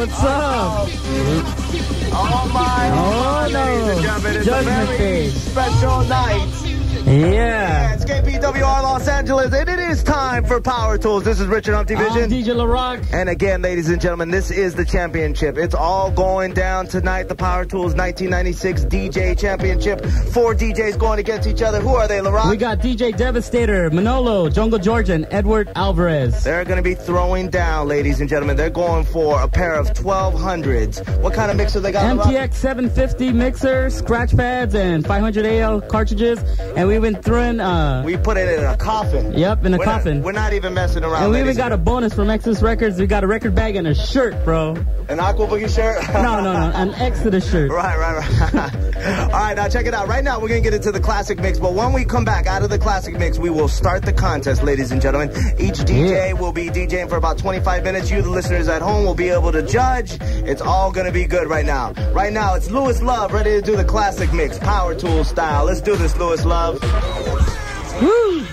what's up? Oh my ladies and gentlemen, it's a very special night. Yeah. It's KPWR Los Angeles, and it is time for Power Tools. This is Richard Humpty Vision. DJ LaRok. And again, ladies and gentlemen, this is the championship. It's all going down tonight. The Power Tools 1996 DJ Championship. 4 DJs going against each other. Who are they, LaRok? We got DJ Devastator, Manolo, Jungle Jorge, and Edward Alvarez. They're going to be throwing down, ladies and gentlemen. They're going for a pair of 1200s. What kind of mixer they got? MTX 750 mixer, scratch pads, and 500 AL cartridges. And we've been throwing... we put it in a coffin. Yep, in a coffin. We're not even messing around. And we even got a bonus from Exodus Records. We got a record bag and a shirt, bro. An Aqua Boogie shirt? No. An Exodus shirt. Right. All right, now check it out. Right now, we're going to get into the classic mix. But when we come back out of the classic mix, we will start the contest, ladies and gentlemen. Each DJ will be DJing for about 25 minutes. You, the listeners at home, will be able to judge. It's all going to be good right now. Right now, it's Luis Luv ready to do the classic mix, Power Tools style. Let's do this, Luis Luv. Woo!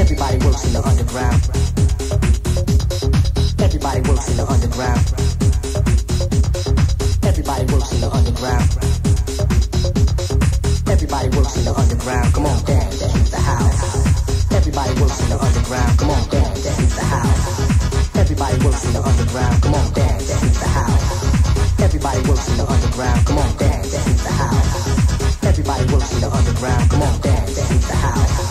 Everybody works in the underground. Everybody works in the underground. Everybody works in the underground. Everybody works in the underground. Come on, dance, that is the house. Everybody works in the underground. Come on, dance, that is the house. Everybody works in the underground. Come on, dance, that is the house. Everybody works in the underground. Come on, dance, that is the house. Everybody works in the underground. Come on, dance, that is the house.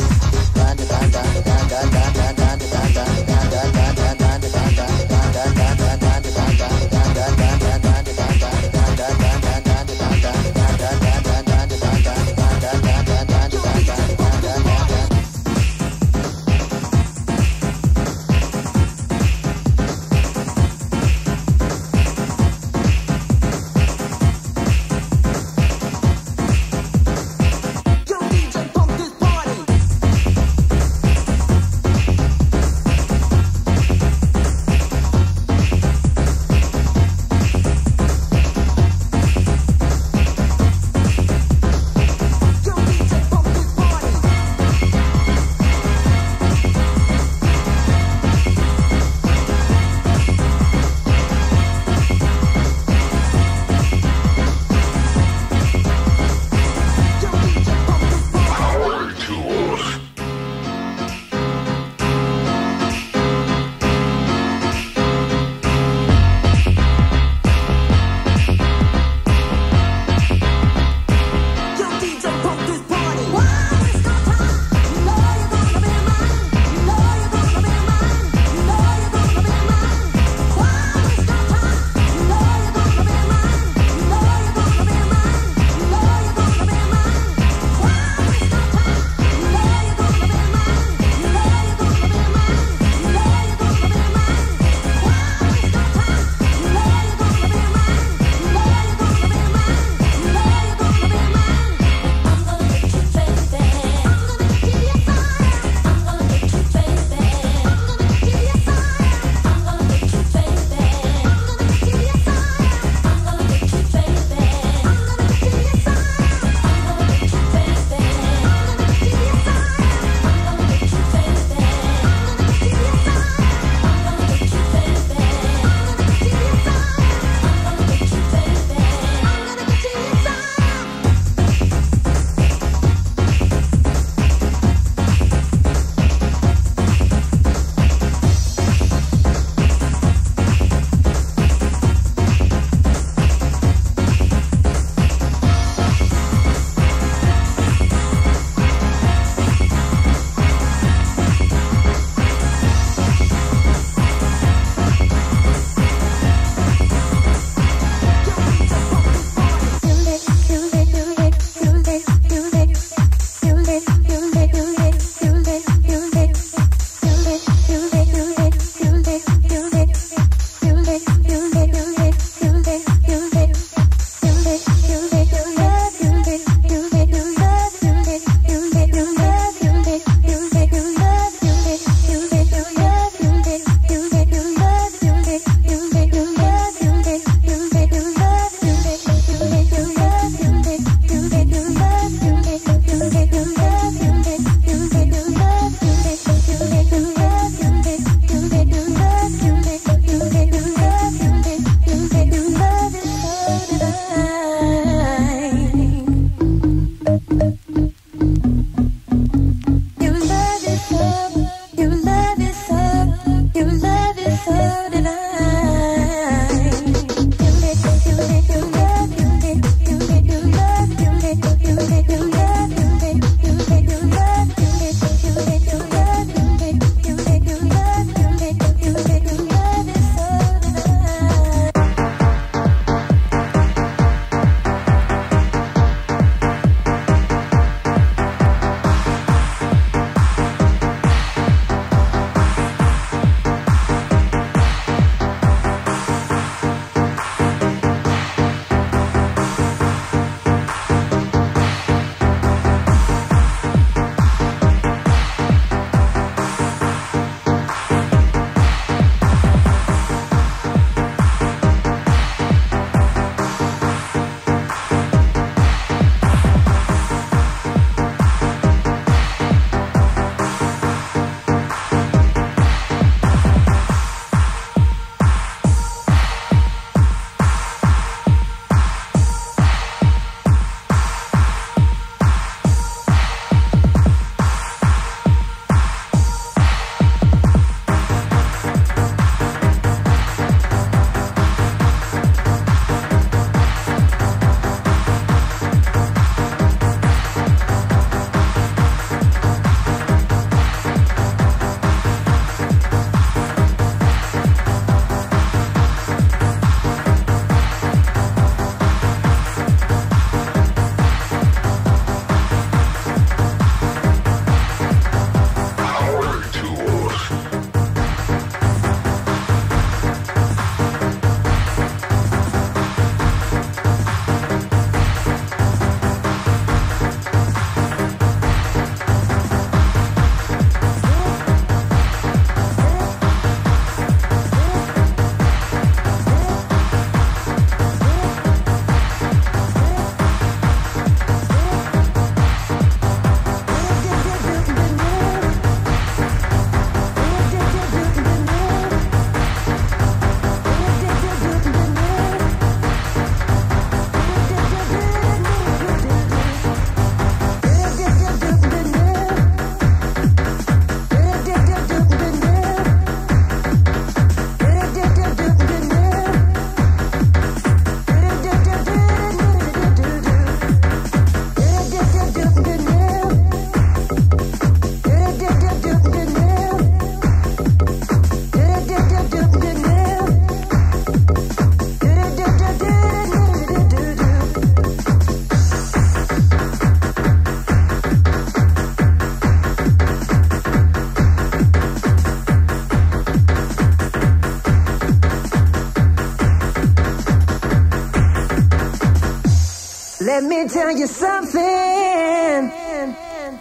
Let me tell you something.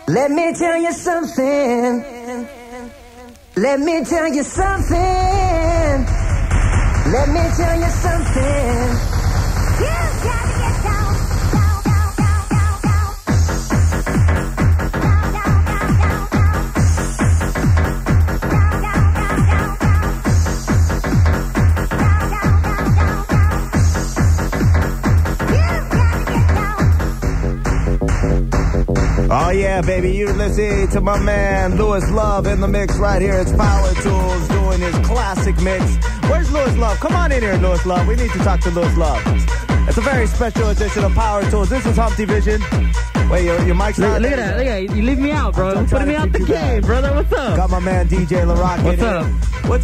Let me tell you something. Let me tell you something. Let me tell you something. You gotta get down, down, down, down, down, down. Down, down, down, down, down. Down, down, down, down, down. Down, down, down, down, down. You gotta get down. Oh yeah, baby, you're listening to my man Luis Luv in the mix right here. It's PowerTools doing his classic mix. Where's Luis Luv? Come on in here, Luis Luv. We need to talk to Luis Luv. It's a very special edition of PowerTools. This is Humpty Vision. Wait, your mic's not. Look at that. Look at that. You leave me out, bro. Putting me out the game, brother. What's up? Got my man DJ LaRok. What's up?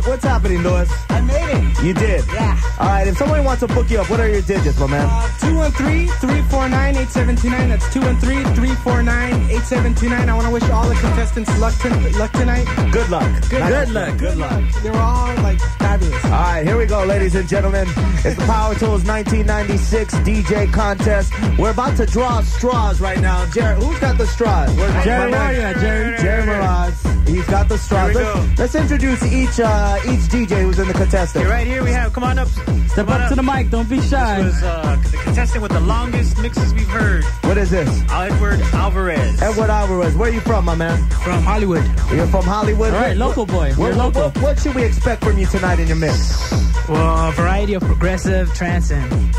What's happening, Luis? I made it. You did? Yeah. All right, if somebody wants to book you up, what are your digits, my man? 213-349-8729. That's 213-349-8729. I want to wish all the contestants luck tonight. Good luck. Good luck. They were all like fabulous. All right, here we go, ladies and gentlemen. It's the PowerTools 1996 DJ contest. We're about to draw straws right now. Jerry, who's got the straws? Jerry, Jerry Mirage. He's got the straws. Let's introduce each DJ who's in the contestant. You're right here. We have. Come on up. Step up to the mic. Don't be shy. This was the contestant with the longest mixes we've heard. What is this? Edward Alvarez. Edward Alvarez. Where are you from, my man? From Hollywood. You're from Hollywood? All right, local boy. We're local. What should we expect from you tonight in your mix? Well, a variety of progressive, trance, and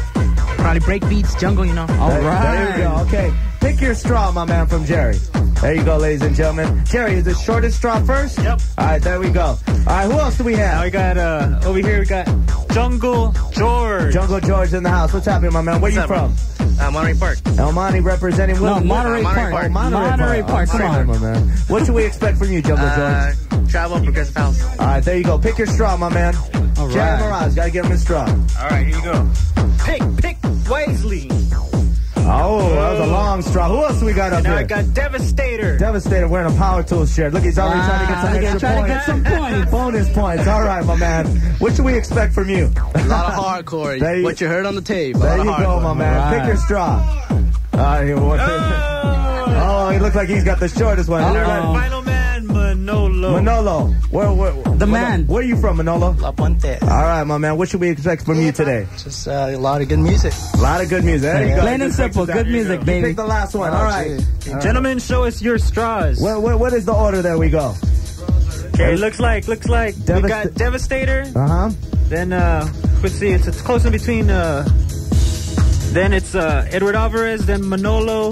probably break beats, jungle, you know. All There right. you go. Okay. Pick your straw, my man, from Jerry. There you go, ladies and gentlemen. Jerry, is the shortest straw first? Yep. All right, there we go. All right, who else do we have? Now we got over here. We got Jungle George. Jungle George in the house. What's happening, my man? Where you from? Monterey Park. El Monte representing No, Monterey Park. Oh, Monterey Park. Come on. my man. What should we expect from you, Jungle George? Travel progressive house. All right, there you go. Pick your straw, my man. All right. Jerry Mirage, gotta give him his straw. All right, here you go. Pick wisely. Oh, that was a long straw. Who else do we got up Now here? I got Devastator. Devastator wearing a PowerTools shirt. Look, he's already trying to get some extra Trying to points. get some points. Bonus points. All right, my man. What should we expect from you? A lot of hardcore. There you- What you heard on the tape. A There lot you of go, hardcore. my man. All right. Pick your straw. Oh, he looks like he's got the shortest one. Final man, Manolo. Manolo. The man. Where are you from, Manolo? La Puente. All right, my man. What should we expect from you today? Just a lot of good music. A lot of good music. There you go. Plain and simple. Good music, You baby. pick the last one. All right. Gentlemen, show us your straws. What is the order there we go? Okay, looks like we got Devastator. Uh-huh. Then let's see, it's close in between. Then it's Edward Alvarez, then Manolo,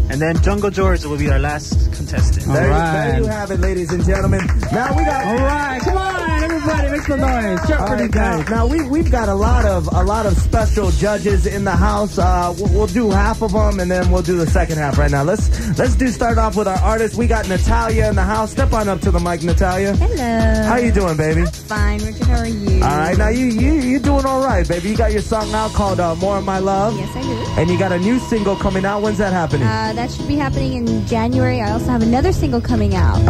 and then Jungle George will be our last contestant. All There right. you have it, ladies and gentlemen. Now we got. All right. Come on, everybody. Make some noise. Cheer All for right, these guys. now we've got a lot of special judges in the house. We'll do half of them and then we'll do the second half right now. Let's start off with our artists. We got Natalia in the house. Step on up to the mic, Natalia. Hello. How you doing, baby? Fine, Richard. How are you? All right, now you doing all right, baby. You got your song out called "More of My Love," Yes, I do. and you got a new single coming out. When's that happening? That should be happening in January. I also have another single coming out.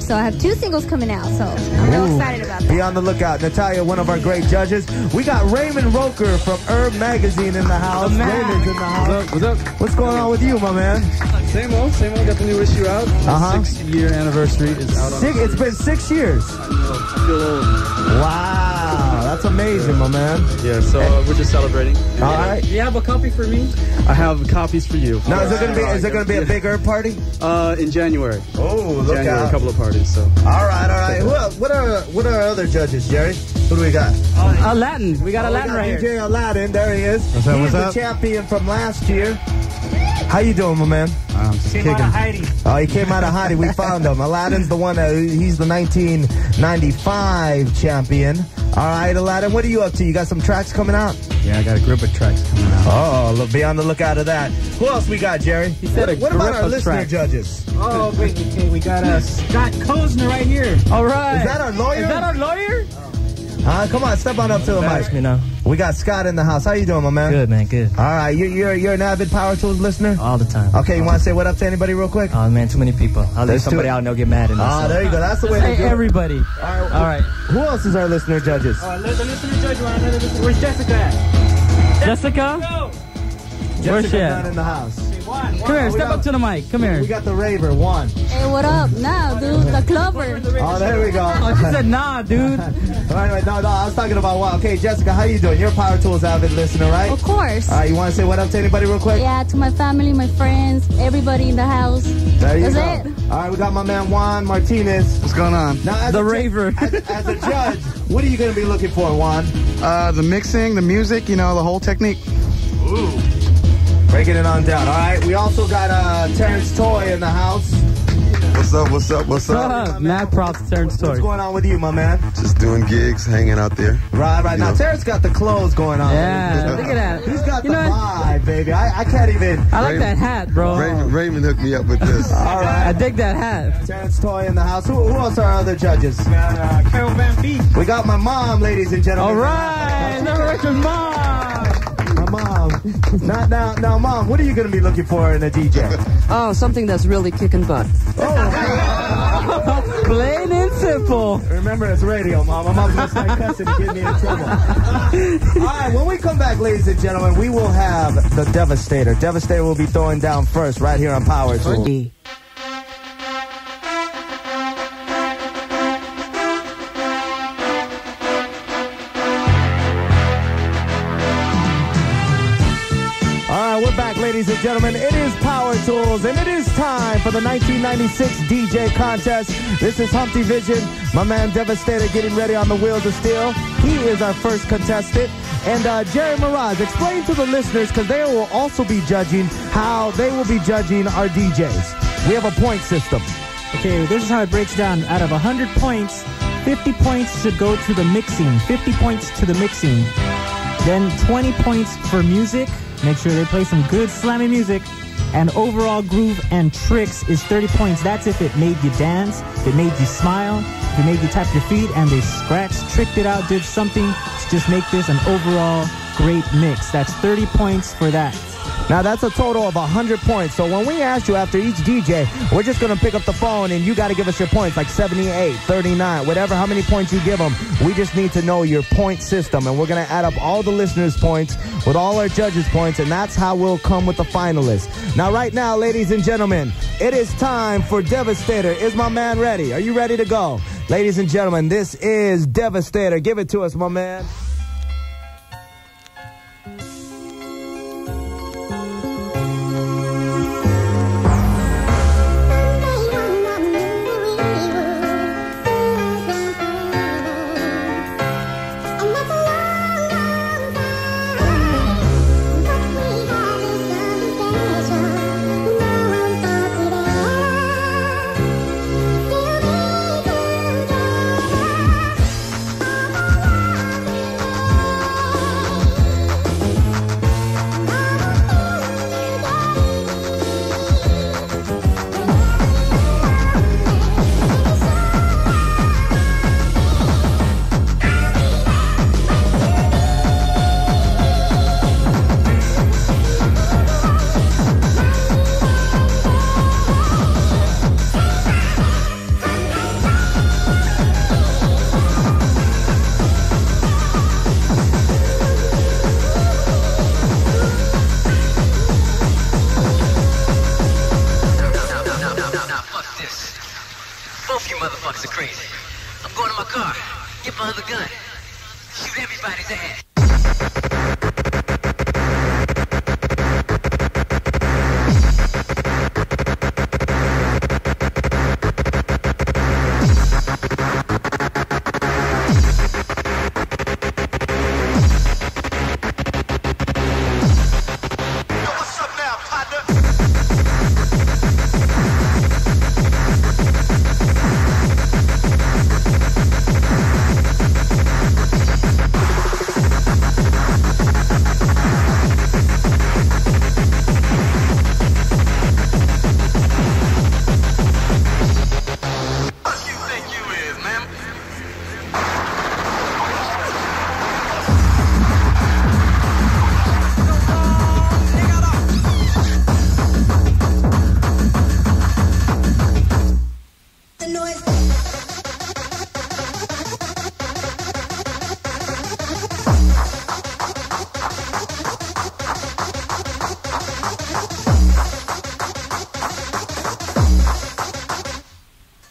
So I have 2 singles coming out. So I'm real excited about that. Be on the lookout. Natalia, one of our great judges. We got Raymond Roker from Herb Magazine in the house. Raymond's in the house. What's up? What's going on with you, my man? Same old. Got the new issue out. 6-year anniversary is out on It's been 6 years. I feel old. Wow, that's amazing, my man. Yeah, so we're just celebrating. All right. You have a copy for me? I have copies for you. Now, is there gonna be a big Herb party? In January. Oh, look January, out. a couple of parties. So. All right. What are our other judges, Jerry? Who do we got? Latin. We got a Latin right here. DJ Aladdin, there he is. He's the champion from last year. How you doing, my man? Came out of hiding. Oh, he came out of hiding. We found him. Aladdin's the one he's the 1995 champion. All right, Aladdin, what are you up to? You got some tracks coming out? Yeah, I got a group of tracks coming out. Oh, be on the lookout of that. Who else we got, Jerry? He said What about our grip of listener tracks. judges? Oh, wait, okay, we got Scott Kozner right here. All right. Is that our lawyer? Come on, step on up to the mic. You know. We got Scott in the house. How you doing, my man? Good, man. Good. All right, you're an avid PowerTools listener? All the time. Okay, you want to say what up to anybody real quick? Oh, man, too many people. I'll leave somebody out and they'll get mad at me. Ah, there you go. That's the way to Hey, do it. everybody. All right. Who else is our listener judges? The listener judge, where's Jessica at? Jessica? Where's she Jessica at? in the house. Come here, step up to the mic. Come here. We got the raver, Juan. Hey, what up? Now, dude, the clover. Oh, there we go. Oh, she said nah, dude. Right, no, I was talking about Juan. Okay, Jessica, how you doing? You're a PowerTools avid listener, right? Of course. All right, you want to say what up to anybody real quick? Yeah, to my family, my friends, everybody in the house. There you That's go. it. All right, we got my man Juan Martinez. What's going on? Now, as The a raver. As a judge, what are you going to be looking for, Juan? The mixing, the music, you know, the whole technique. Ooh. Breaking it on down. All right, we also got Terrence Toy in the house. What's up, what's up, what's up? Mad props to Terrence Toy. What's going on with you, my man? Just doing gigs, hanging out there. Right. Now, Terrence got the clothes going on. Yeah, look at that. He's got You the know what? vibe, baby. I can't even. I like that hat, bro. Raymond hooked me up with this. All right. I dig that hat. Terrence Toy in the house. Who else are our other judges? Carol Van Beek. We got my mom, ladies and gentlemen. All right, the Richard mom. My mom. Now, Mom, what are you going to be looking for in a DJ? Oh, something that's really kicking butt. Plain and simple. Remember, it's radio, Mom. My mom's going to start cussing and get me in trouble. All right, when we come back, ladies and gentlemen, we will have the Devastator. Devastator will be throwing down first right here on PowerTools. We're back, ladies and gentlemen. It is PowerTools, and it is time for the 1996 DJ contest. This is Humpty Vision, my man Devastator, getting ready on the Wheels of Steel. He is our first contestant. And Jerry Mirage, explain to the listeners, because they will also be judging, how they will be judging our DJs. We have a point system. Okay, this is how it breaks down. Out of 100 points, 50 points should go to the mixing. 50 points to the mixing. Then 20 points for music. Make sure they play some good slammy music. And overall groove and tricks is 30 points. That's if it made you dance, if it made you smile, if it made you tap your feet, and they scratched, tricked it out, did something to just make this an overall great mix. That's 30 points for that. Now, that's a total of 100 points. So when we ask you after each DJ, we're just going to pick up the phone and you got to give us your points, like 78, 39, whatever, how many points you give them. We just need to know your point system. And we're going to add up all the listeners' points with all our judges' points, and that's how we'll come with the finalists. Now, right now, ladies and gentlemen, it is time for Devastator. Is my man ready? Are you ready to go? Ladies and gentlemen, this is Devastator. Give it to us, my man.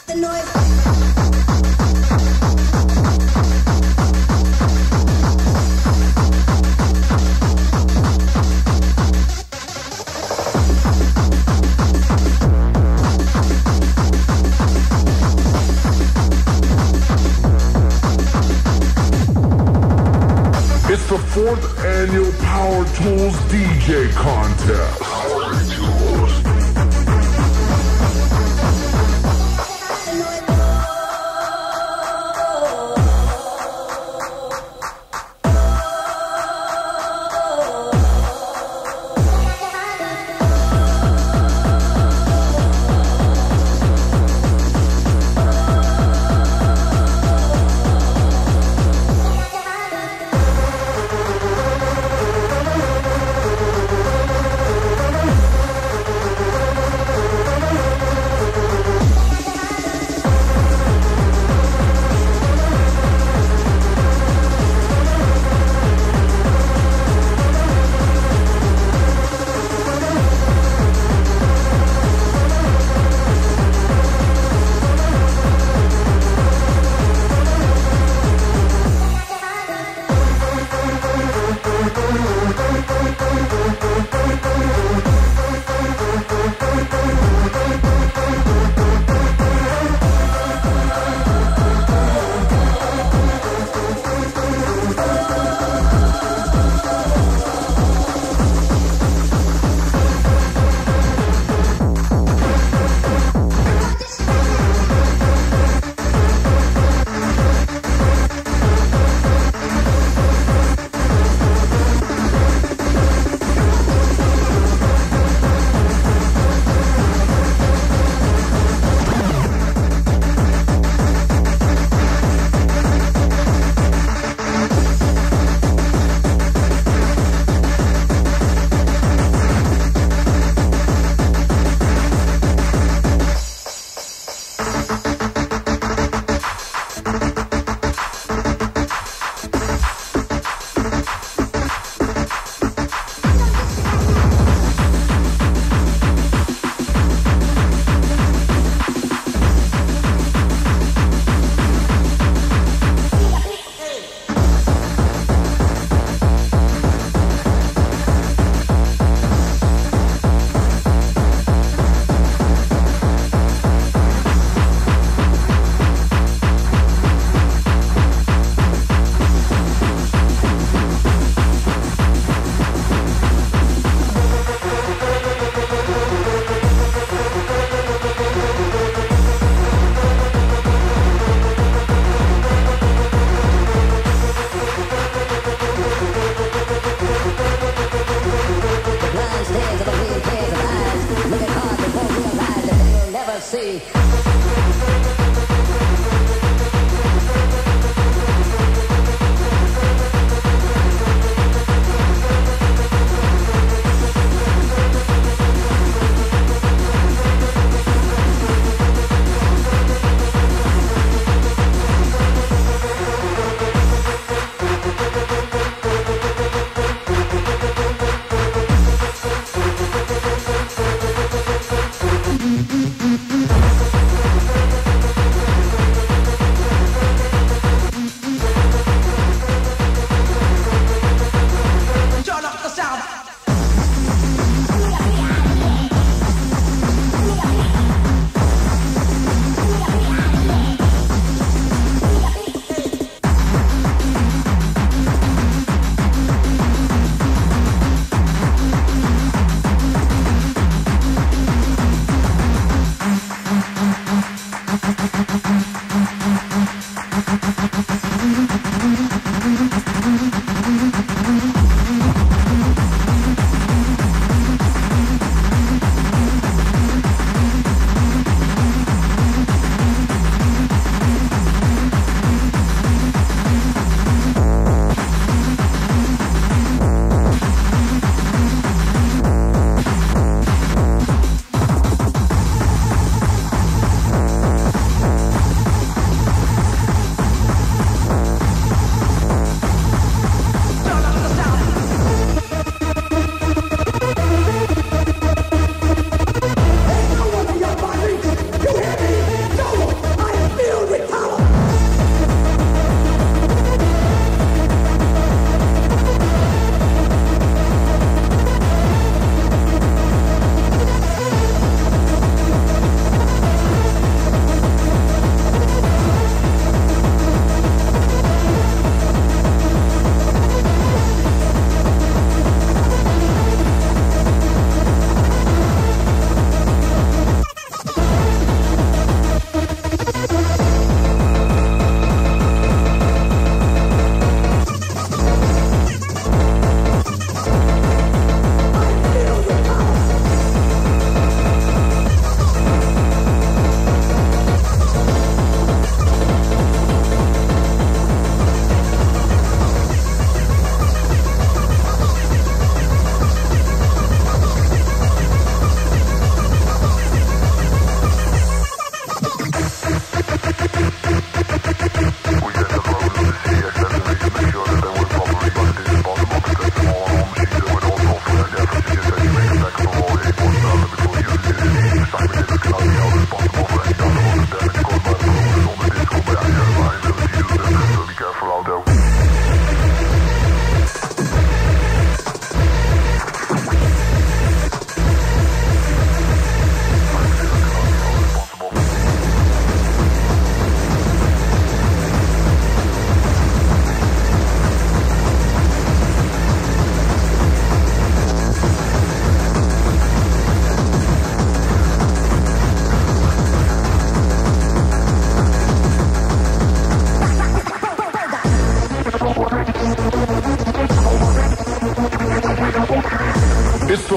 It's the 4th annual PowerTools DJ contest.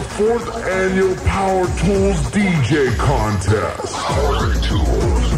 the 4th annual PowerTools DJ Contest. PowerTools.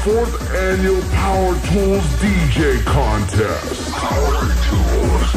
Fourth annual PowerTools DJ Contest. PowerTools.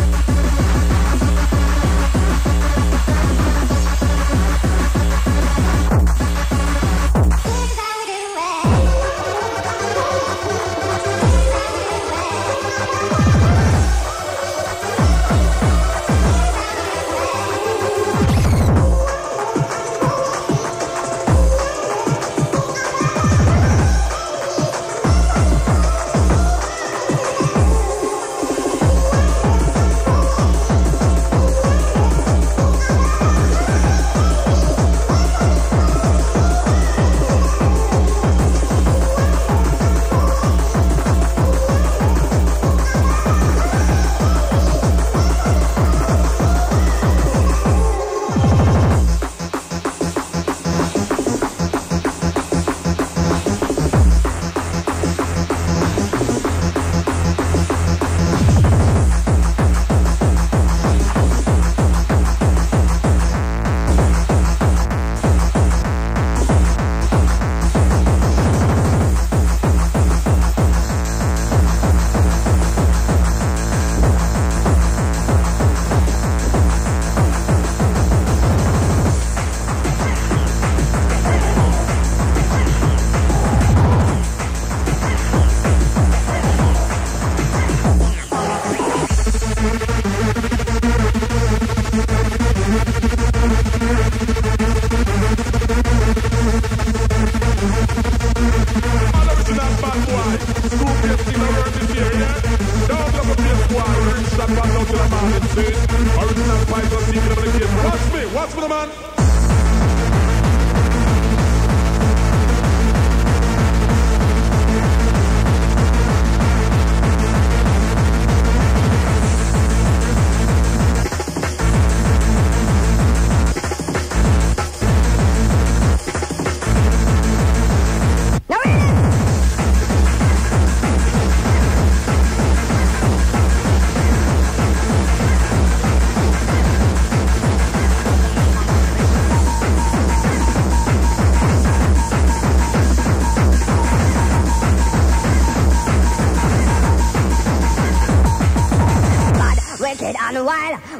Watch me, the man.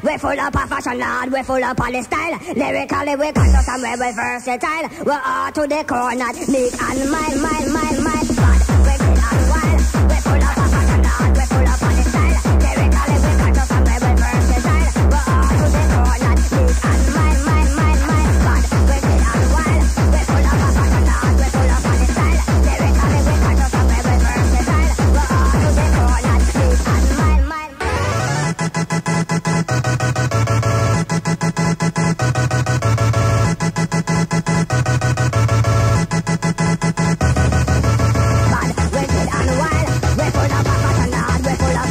We're full up of fashion, lad, we're full up of the style. Lyrically, we're conscious and we're versatile. We're all to the core, not meek and mild. Bad, wicked and wild. We're full up of fashion, lad, we're full up of the style. Lyrically, we're conscious and we're versatile. We're all to the core, not meek and mild. Bad, wicked and wild. We're full up of fashion, lad, we're full up of the style. Lyrically, we're conscious and we're versatile. We're all to the core, not meek and mild. We're full of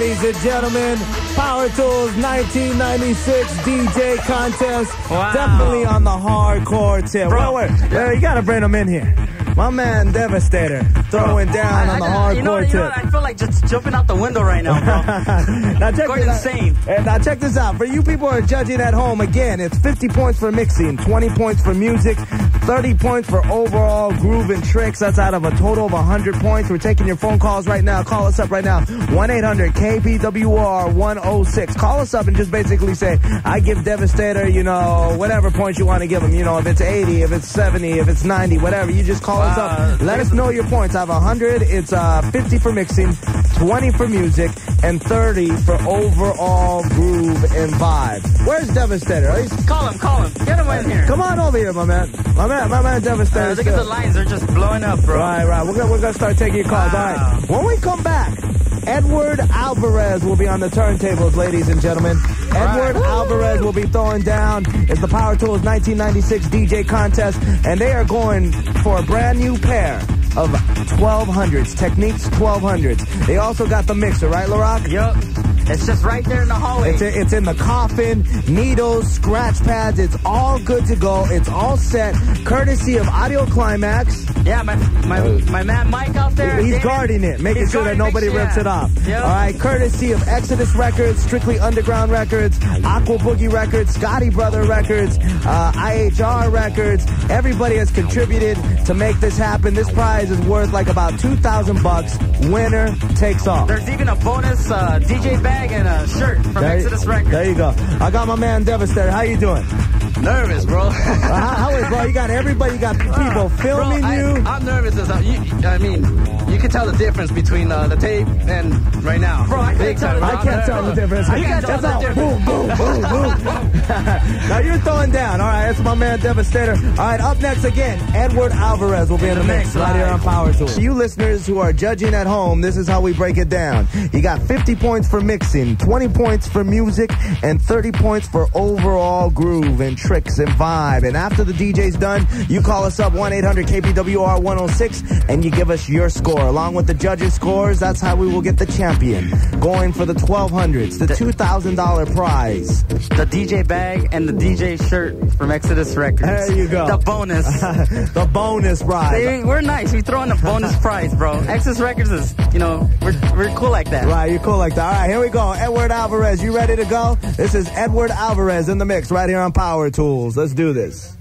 ladies and gentlemen. PowerTools 1996 DJ contest. Wow. Definitely on the hardcore tip. Bro, wait. You gotta bring them in here. My man Devastator throwing down on the hardcore tip. I feel like just jumping out the window right now, bro. Now check Going insane. Now check this out. For you people who are judging at home, again, it's 50 points for mixing, 20 points for music, 30 points for overall groove and tricks. That's out of a total of 100 points. We're taking your phone calls right now. Call us up right now. 1-800-KPWR 106. Call us up and just basically say, I give Devastator, whatever points you want to give him. If it's 80, if it's 70, if it's 90, whatever. You just call us up. Let us know your points. I have 100. It's 50 for mixing, 20 for music, and 30 for overall groove and vibe. Where's Devastator? Call him. Get him in here. Come on over here, my man. My man Devastator. Look at the lines. They're just blowing up, bro. Right. We're gonna start taking your calls. Wow. All right. When we come back, Edward Alvarez will be on the turntables, ladies and gentlemen. Edward Alvarez will be throwing down. It's the PowerTools 1996 DJ contest, and they are going for a brand new pair of 1200s, Techniques 1200s. They also got the mixer, right, LaRok? Yup. It's just right there in the hallway. It's in the coffin, needles, scratch pads. It's all good to go. It's all set, courtesy of Audio Climax. Yeah, my man Mike out there. He's David, guarding it, making sure that nobody rips it off. Yep. All right, courtesy of Exodus Records, Strictly Underground Records, Aqua Boogie Records, Scotty Brother Records, IHR Records. Everybody has contributed to make this happen. This prize is worth like about $2,000. Winner takes all. There's even a bonus DJ bag and a shirt from Exodus Records. There you go. I got my man Devastator. How you doing? Nervous, bro. How is, bro? You got everybody. You got people filming you. I'm nervous. You can tell the difference between the tape and right now. Bro, I can't tell the difference. You can't tell the difference. Boom, boom, boom, boom. Now you're throwing down. All right, that's my man Devastator. All right, up next again, Edward Alvarez will be in the mix right here on PowerTools. You listeners who are judging at home, this is how we break it down. You got 50 points for mixing, 20 points for music, and 30 points for overall groove and tricks and vibe. And after the DJ's done, you call us up 1-800-KPWR 106 and you give us your score. Along with the judges' scores, that's how we will get the champion. Going for the 1200s, the $2,000 prize. The DJ bag and the DJ shirt from Exodus Records. There you go. The bonus. The bonus prize. See, we're nice. We throw in a bonus prize, bro. Exodus Records is, we're cool like that. Right, you're cool like that. All right, here we go. Edward Alvarez, you ready to go? This is Edward Alvarez in the mix right here on PowerTools. Let's do this.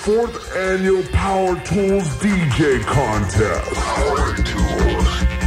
4th annual PowerTools DJ Contest. PowerTools.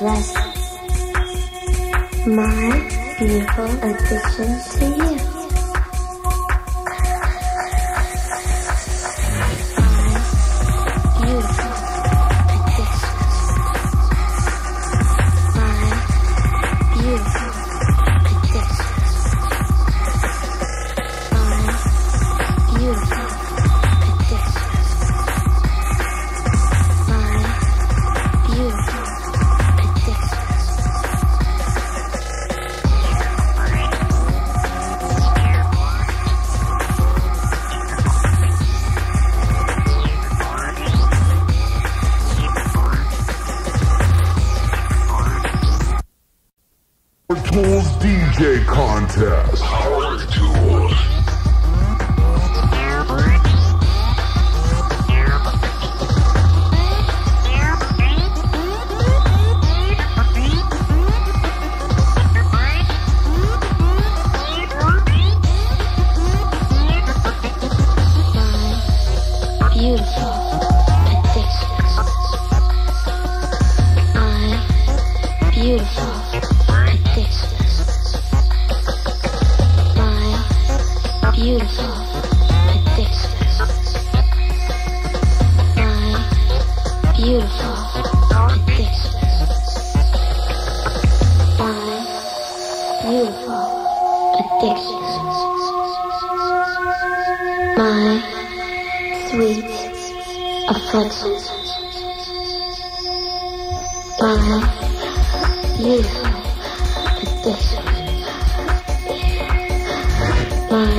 dress. My beautiful addition to you. PowerTools DJ Contest. PowerTools. beautiful addictions. My beautiful addictions. My beautiful addictions. My beautiful addictions. My beautiful addictions. My sweet afflictions. My beautiful addictions. My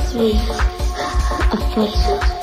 sweet afflictions.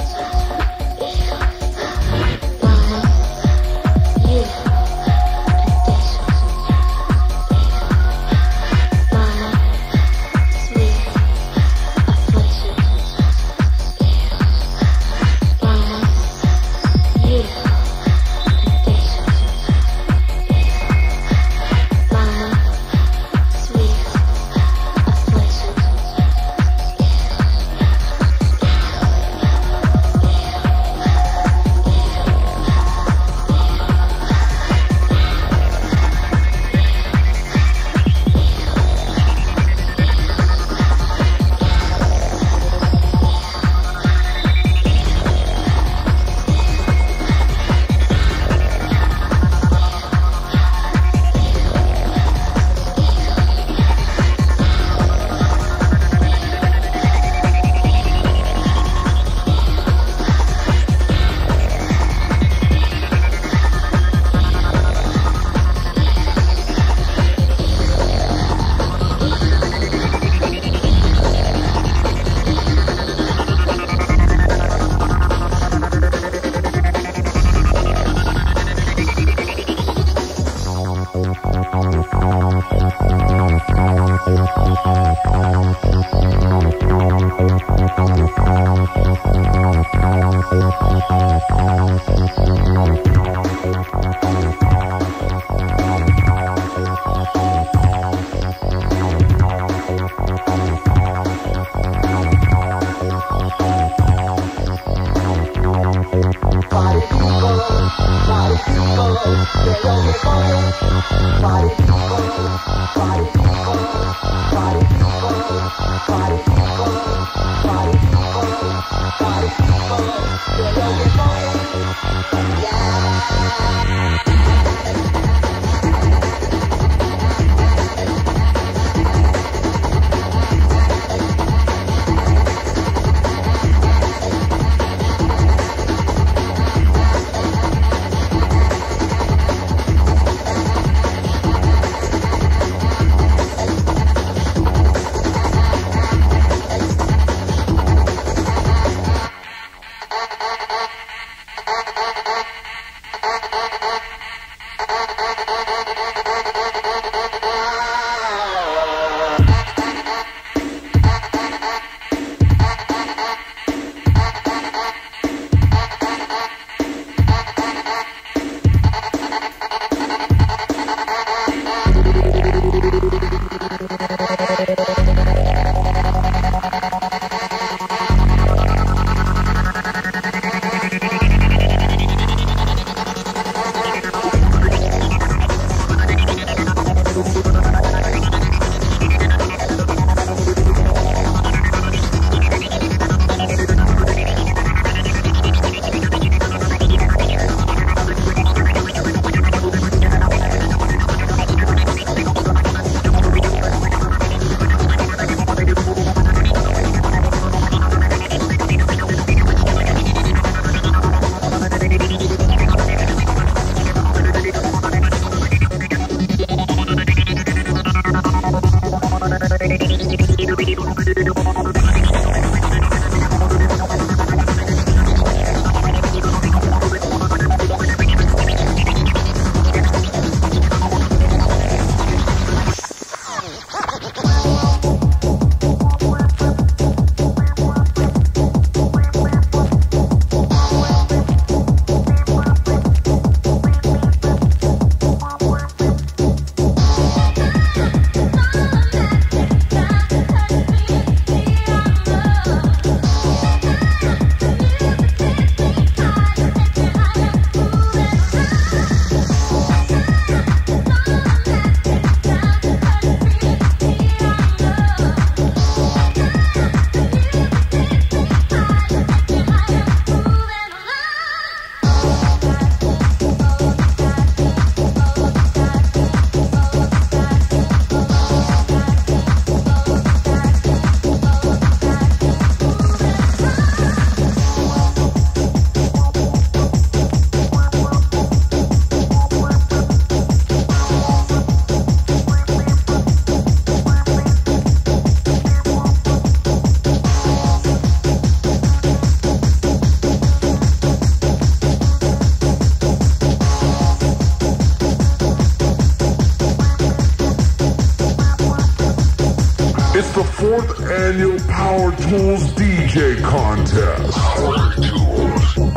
the 4th annual PowerTools DJ Contest. PowerTools.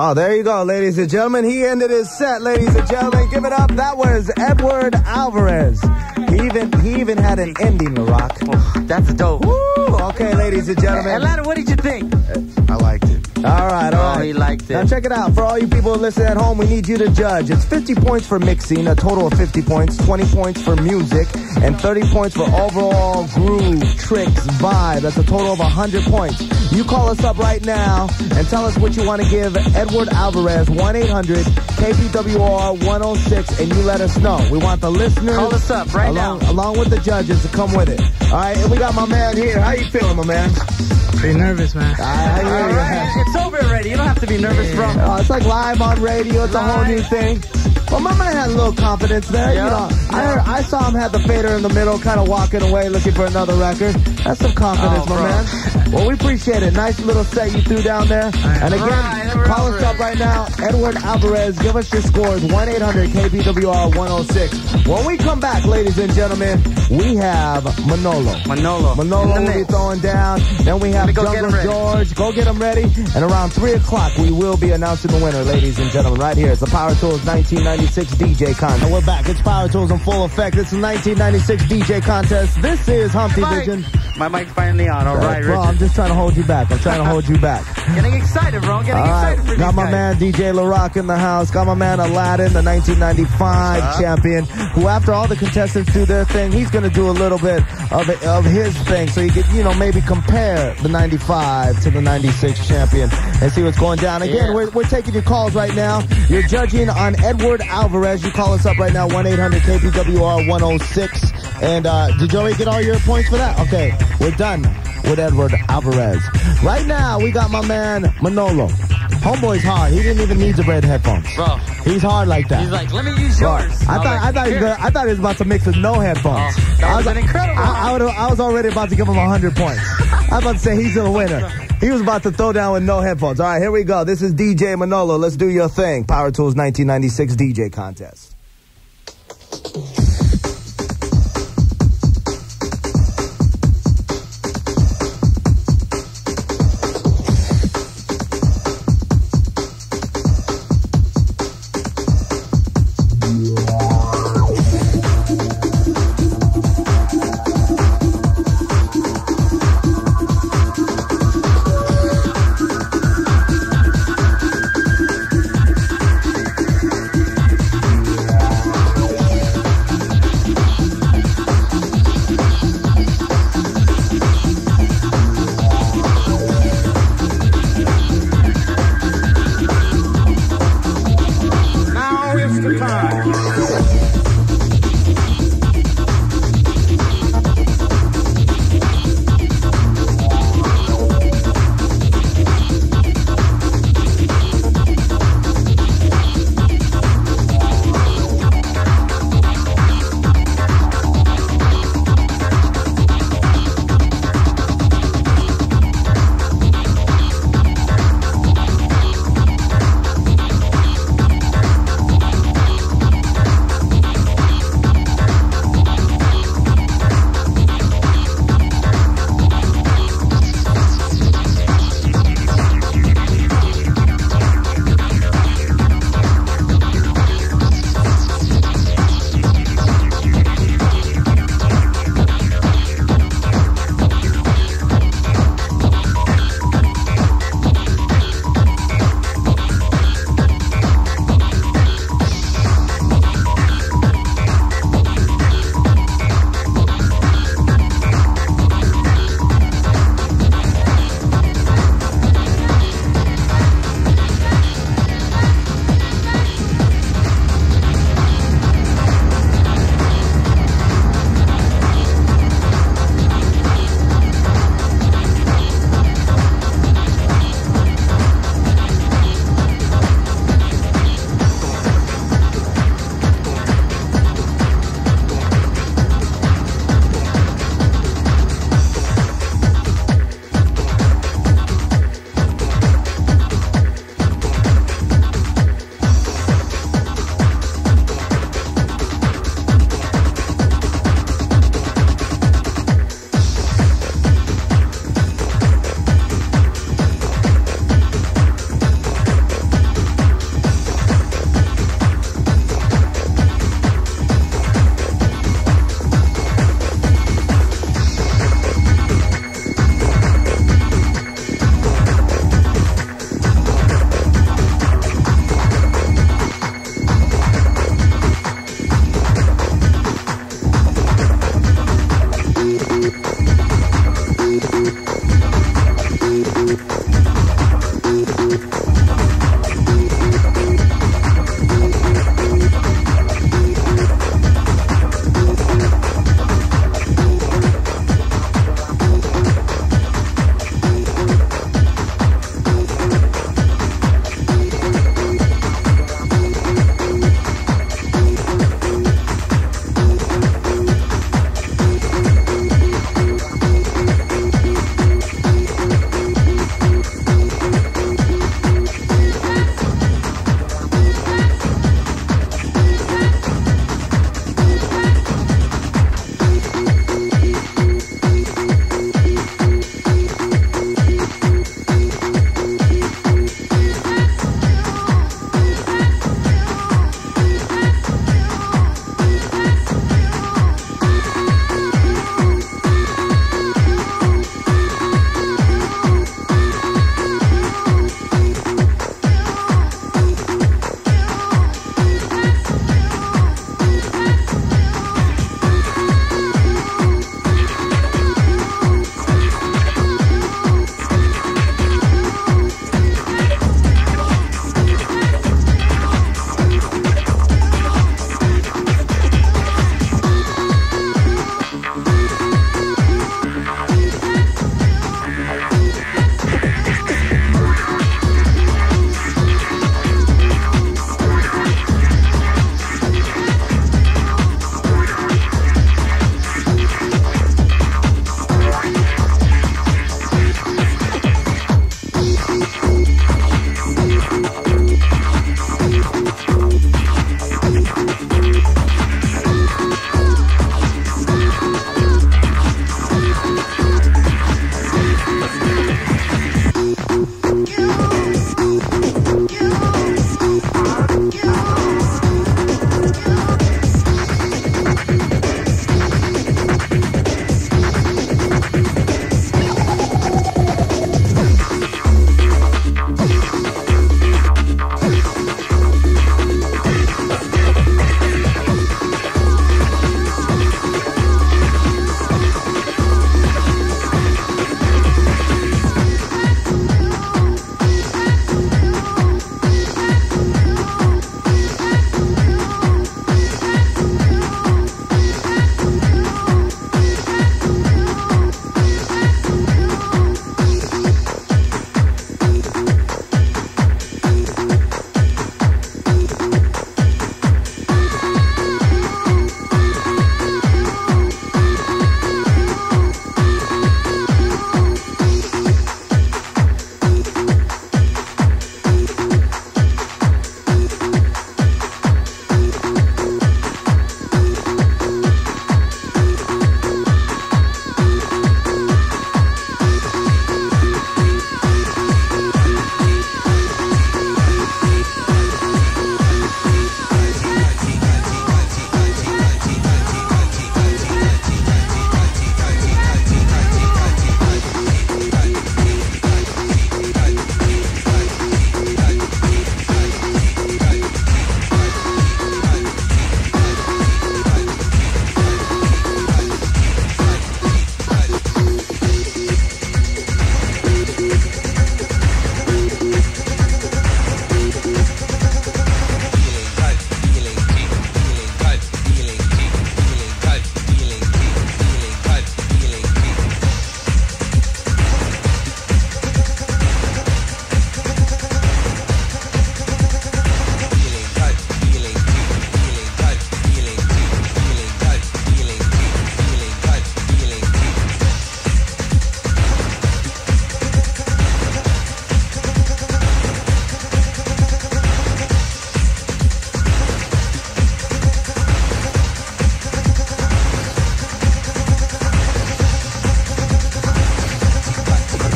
Oh, there you go, ladies and gentlemen. He ended his set, ladies and gentlemen. Give it up. That was Edward Alvarez. He even had an ending, LaRok. Oh, that's dope. Woo! Okay, ladies and gentlemen. Atlanta, what did you think? I liked it. All right. Oh, he liked it. Now check it out. For all you people listening at home, we need you to judge. It's 50 points for mixing, a total of 50 points, 20 points for music, and 30 points for overall groove, tricks, vibe. That's a total of 100 points. You call us up right now and tell us what you want to give Edward Alvarez, 1-800-KPWR 106, and you let us know. We want the listeners. Call us up right now. Along with the judges to come with it. All right, and we got my man here. How you feeling, my man? Pretty nervous, man. All right. It's over already. You don't have to be nervous, bro. It's like live on radio. It's a whole new thing. Well, my man had a little confidence there. Yeah. You know, I saw him had the fader in the middle, kind of walking away looking for another record. That's some confidence, my man. Well, we appreciate it. Nice little set you threw down there. And again, call us up right now. Edward Alvarez, give us your scores. 1-800-KPWR 106. When we come back, ladies and gentlemen, we have Manolo. Manolo will be throwing down. Then we have Jungle George. Go get him ready. And around 3 o'clock, we will be announcing the winner, ladies and gentlemen. Right here. It's the PowerTools 1996 DJ Contest. And we're back. It's PowerTools in full effect. It's the 1996 DJ Contest. This is Humpty Vision. My mic's finally on. All right, bro, I'm just trying to hold you back. Getting excited, bro. Getting excited for these Got my guys. man DJ LaRok in the house. Got my man Aladdin, the 1995 champion, who after all the contestants do their thing, he's going to do a little bit of his thing so you can, maybe compare the 95 to the 96 champion and see what's going down. Again, we're taking your calls right now. You're judging on Edward Alvarez. You call us up right now, 1-800-KPWR 106. And did you already get all your points for that? Okay, we're done with Edward Alvarez. Right now, we got my man Manolo. Homeboy's hard. He didn't even need the red headphones. Bro. He's hard like that. He's like, let me use yours. I thought he was about to mix with no headphones. That was incredible. I was already about to give him 100 points. I was about to say he's the winner. He was about to throw down with no headphones. All right, here we go. This is DJ Manolo. Let's do your thing. PowerTools 1996 DJ Contest.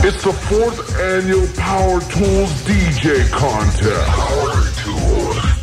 It's the 4th annual PowerTools DJ Contest. PowerTools.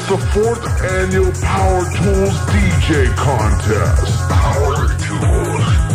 the 4th annual PowerTools DJ Contest. PowerTools.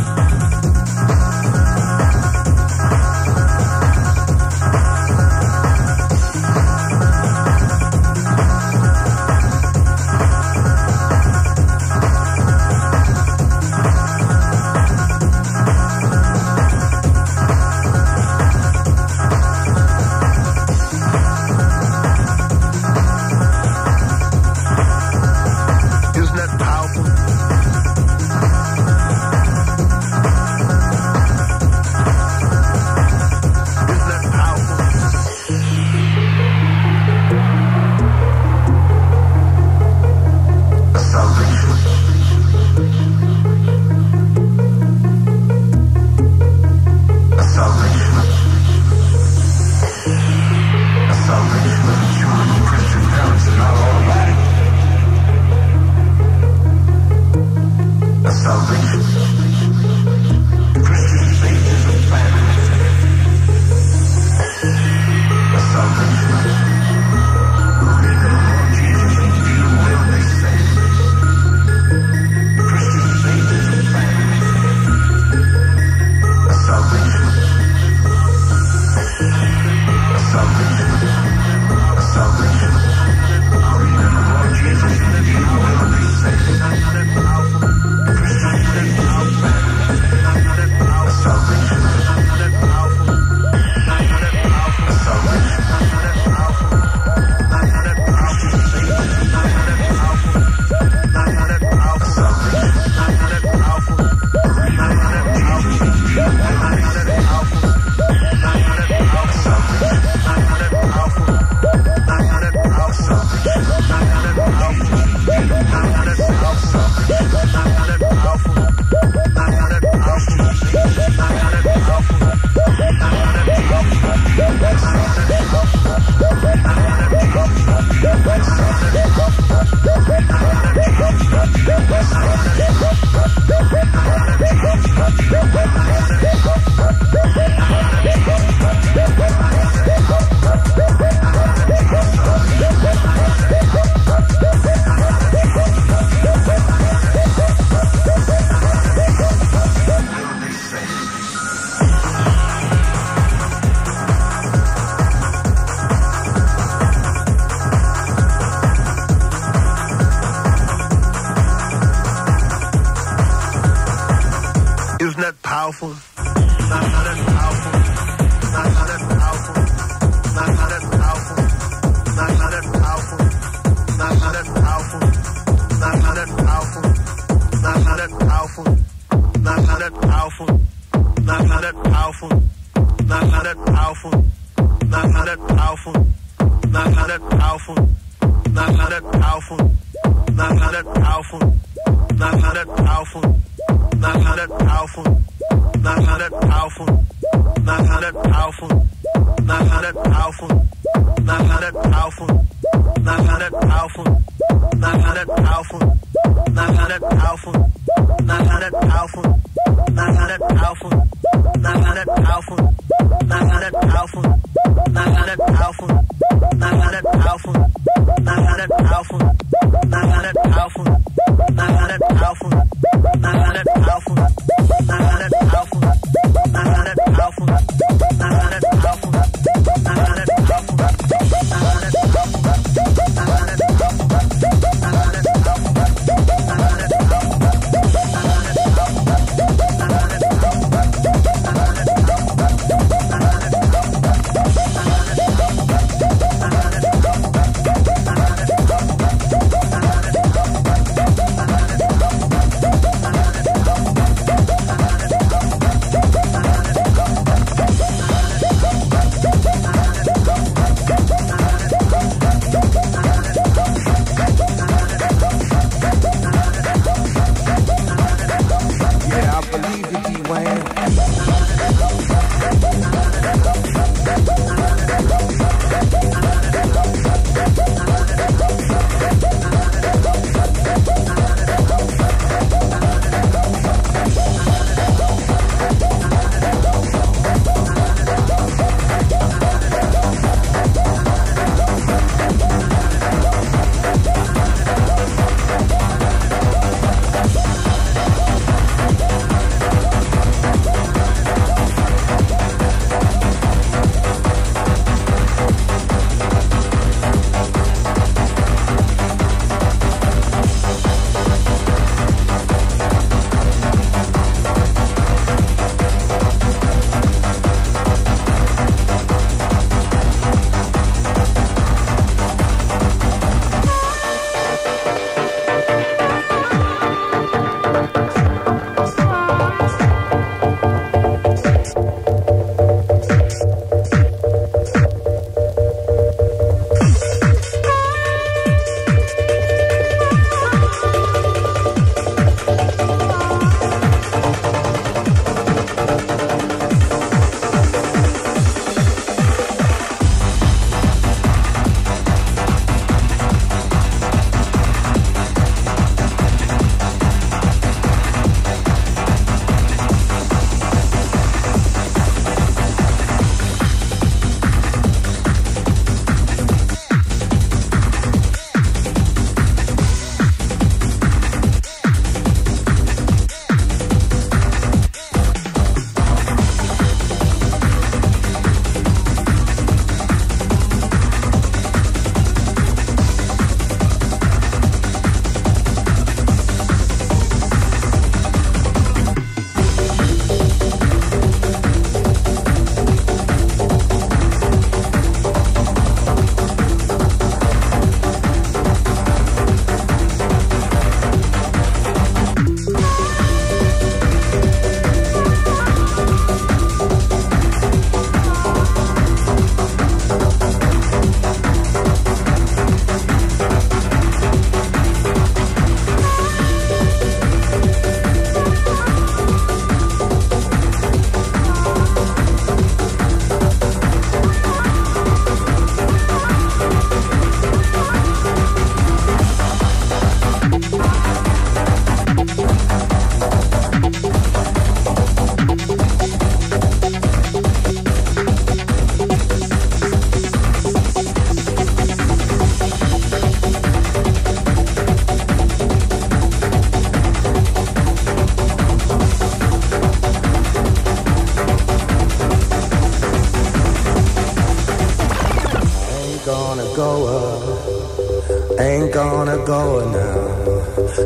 Ain't gonna go now.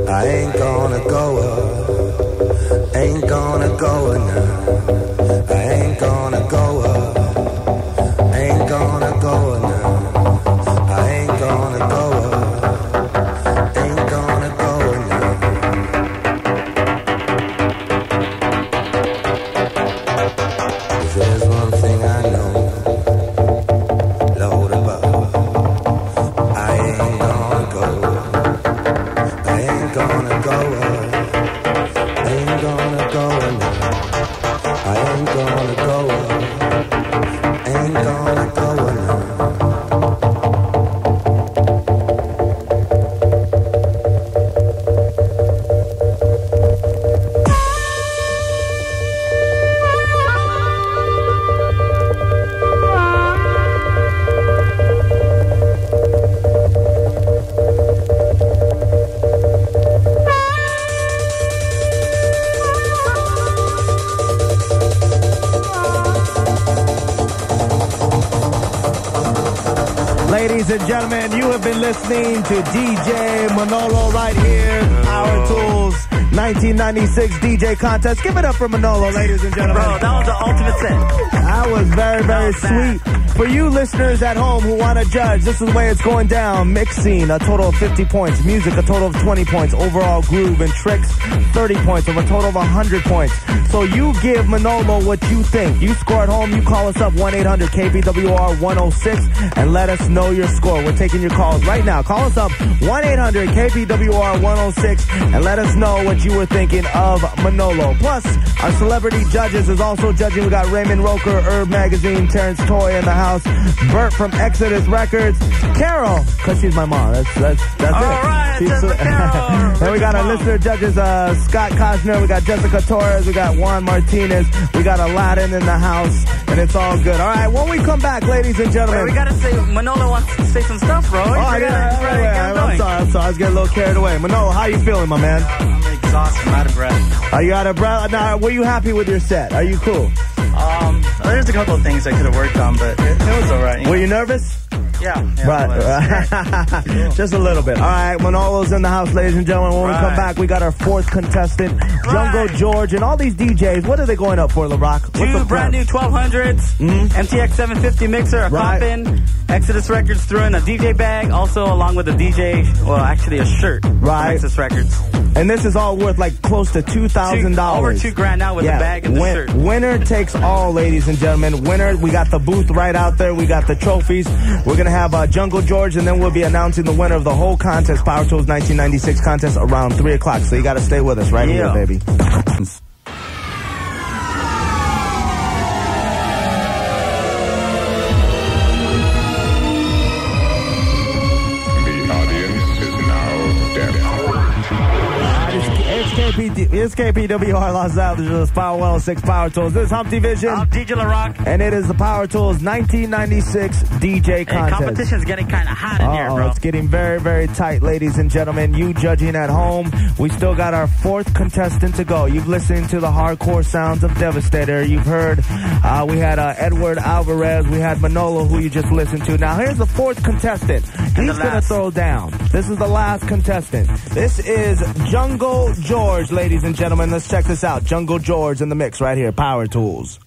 I ain't gonna go ain't gonna go now. I ain't gonna go ain't gonna go now. I ain't gonna go ain't gonna go now. If there's one thing I know, Lord above, I ain't gonna go. I ain't gonna go. Ain't gonna go now. I ain't gonna go. Ain't gonna go now. Ladies and gentlemen, you have been listening to DJ Manolo right here, PowerTools 1996 DJ contest. Give it up for Manolo, ladies and gentlemen. Bro, that was the ultimate set. That was very, very sweet. For you listeners at home who want to judge, this is the way it's going down. Mixing, a total of 50 points. Music, a total of 20 points. Overall groove and tricks, 30 points, of a total of 100 points. So you give Manolo what you think. You score at home, you call us up 1-800-KPWR 106 and let us know your score. We're taking your calls right now. Call us up 1-800-KPWR 106 and let us know what you were thinking of Manolo. Plus, our celebrity judges is also judging. We got Raymond Roker, Herb Magazine, Terrence Toy in the house, Bert from Exodus Records, Carol, because she's my mom. That's All it. right, Carol. Then we got our listener judges, Scott Cosner, we got Jessica Torres, we got Juan Martinez, we got Aladdin in the house, and it's all good. All right, when we come back, ladies and gentlemen. Wait, we gotta say, Manolo wants to say some stuff, bro. I'm sorry. I was getting a little carried away. Manolo, how you feeling, my man? I'm exhausted. I'm out of breath. Are you out of breath? Now, were you happy with your set? Are you cool? There's a couple of things I could have worked on, but it was all right. Were you nervous? Yeah. Right. Just a little bit. All right, Manolo's in the house, ladies and gentlemen. When we come back, we got our fourth contestant, Jungle George, and all these DJs. What are they going up for, LaRok? Two brand new 1200s, MTX 750 mixer, a pop-in. Exodus Records threw in a DJ bag, also along with a DJ, well, actually a shirt. Right. Exodus Records. And this is all worth like close to $2,000. Over $2,000 now with the bag and the shirt. Winner takes all, ladies and gentlemen. Winner, we got the booth right out there. We got the trophies. We're going to have Jungle George, and then we'll be announcing the winner of the whole contest, PowerTools 1996 contest, around 3 o'clock. So you got to stay with us right here, baby. It's KPWR Los Angeles, Power 106 Power Tools. This is Humpty Vision. I'm DJ LaRok. And it is the Power Tools 1996 DJ contest. Competition's getting kind of hot in here, bro. It's getting very, very tight, ladies and gentlemen. You judging at home, we still got our fourth contestant to go. You've listened to the hardcore sounds of Devastator. You've heard we had Edward Alvarez. We had Manolo, who you just listened to. Now, here's the fourth contestant. He's going to throw down. This is the last contestant. This is Jungle George, ladies and gentlemen. Let's check this out. Jungle George in the mix right here. Power Tools.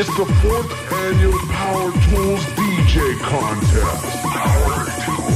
It's the 4th annual PowerTools DJ Contest. PowerTools.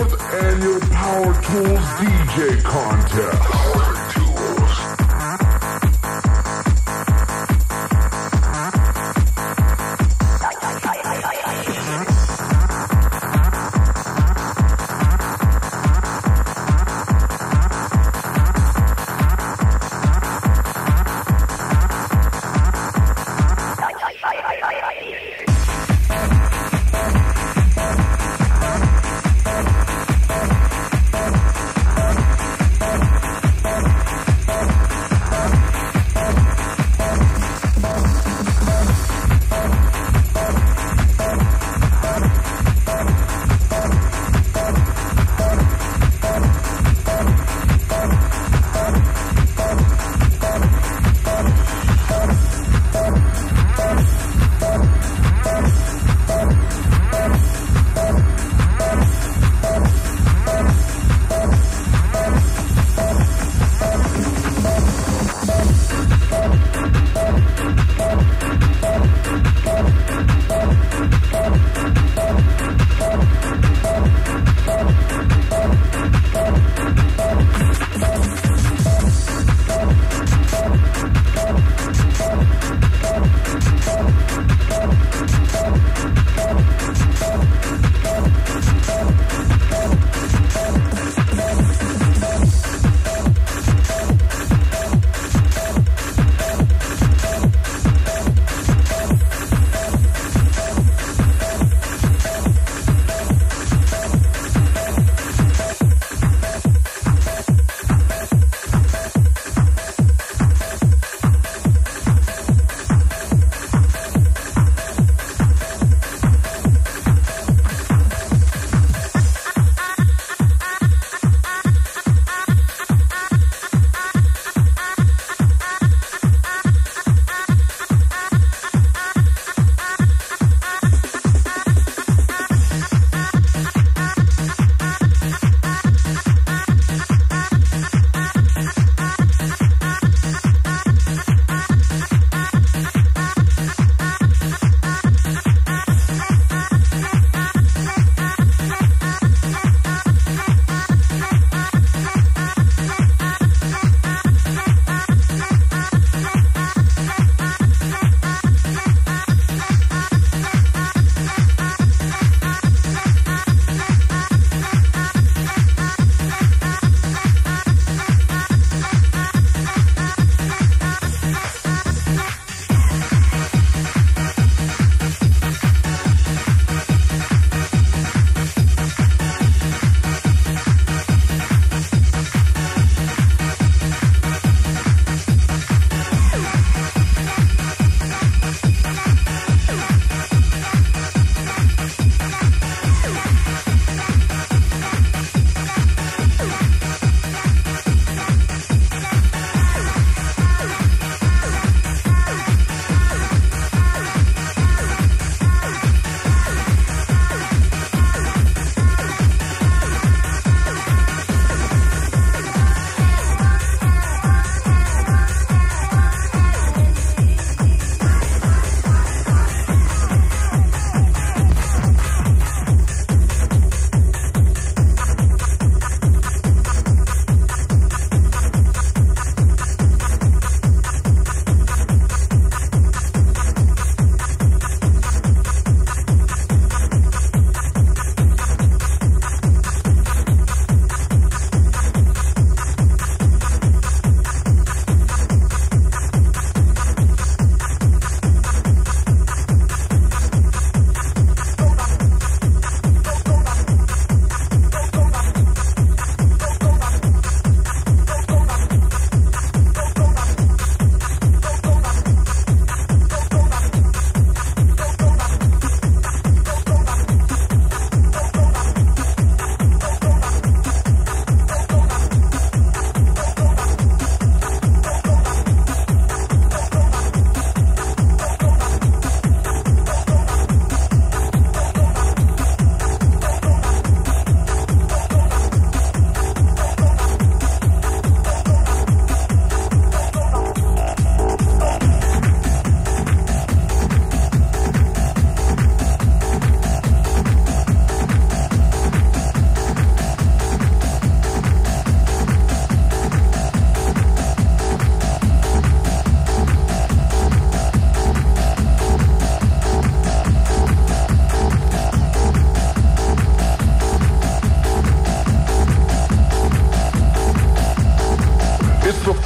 4th annual PowerTools DJ Contest.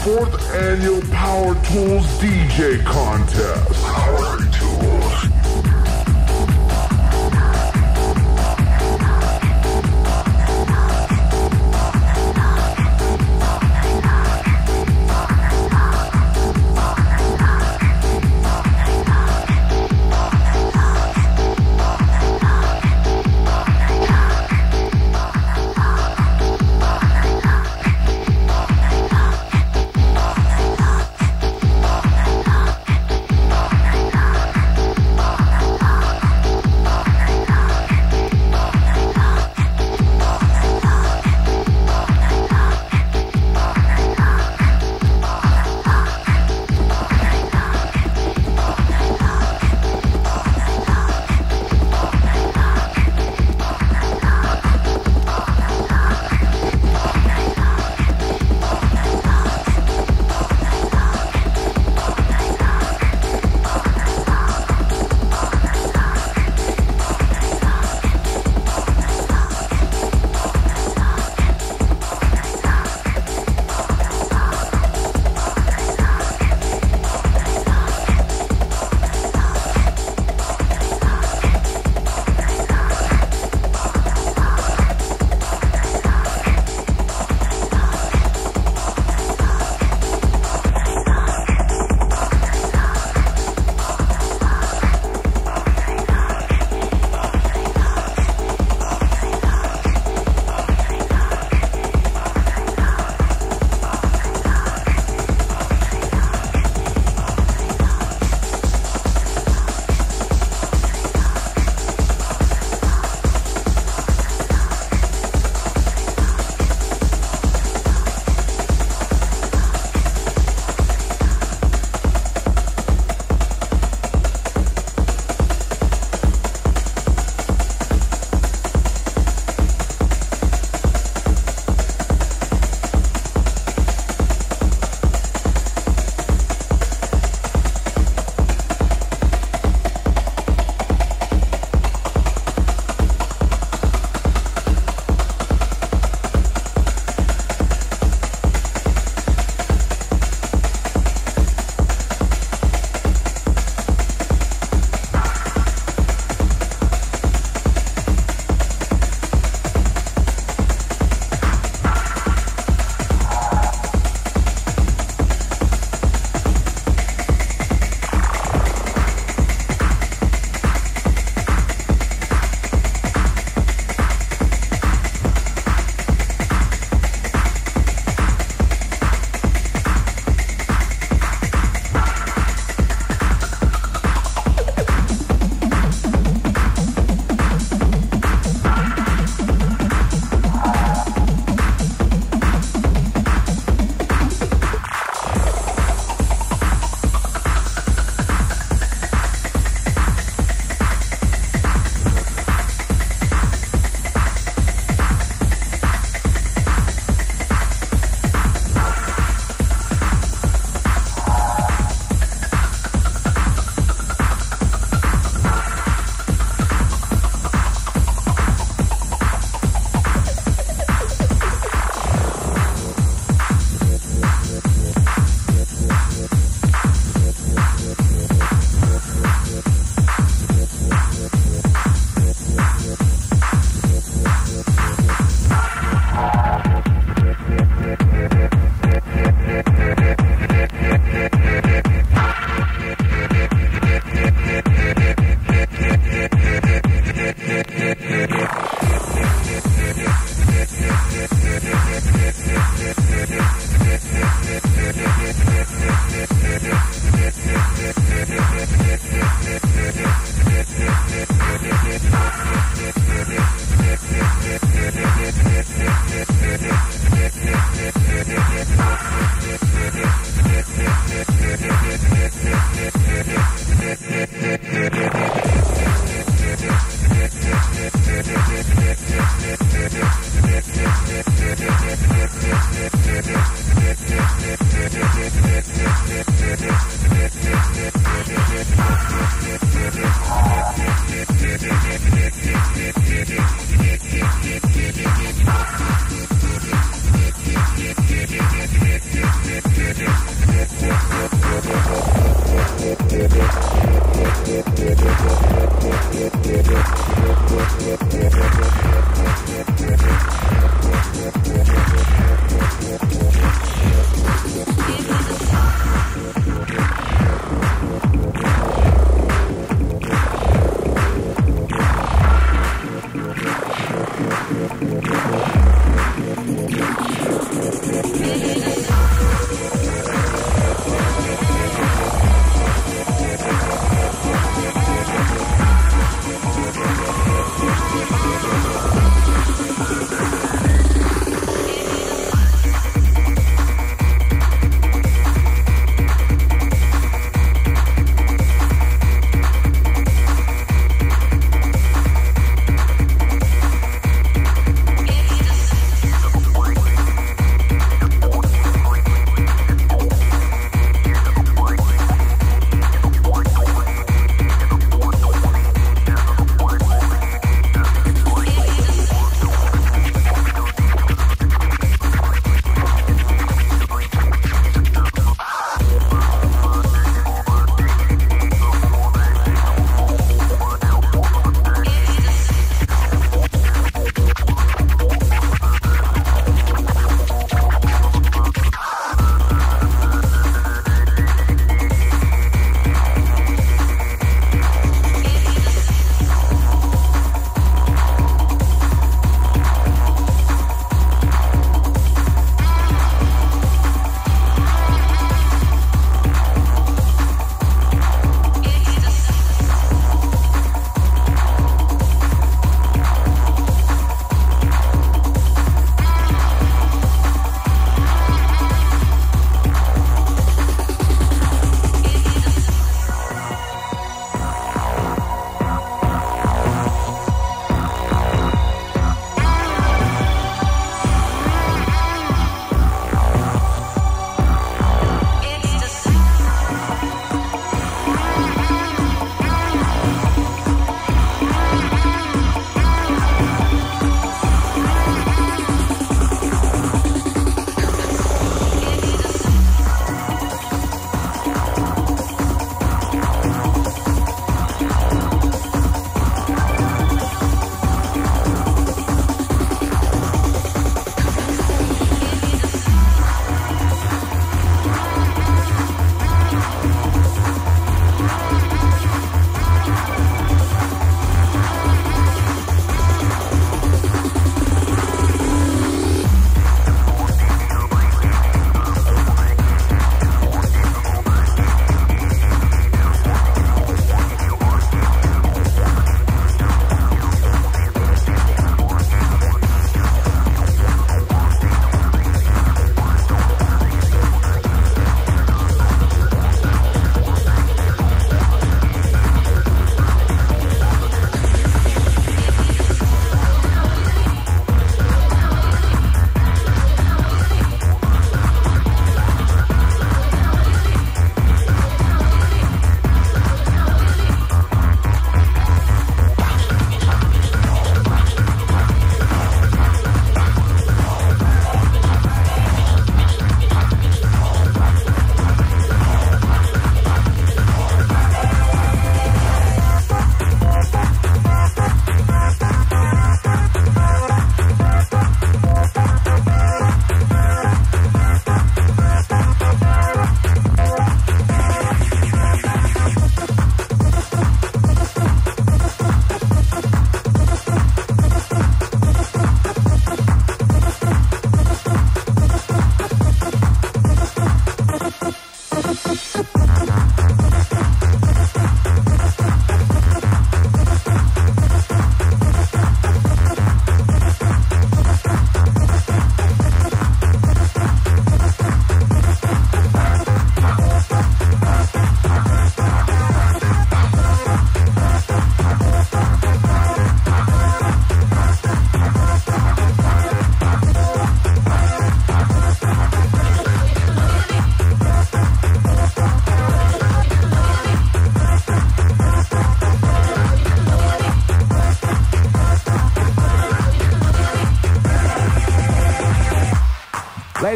4th Annual PowerTools DJ Contest. PowerTools.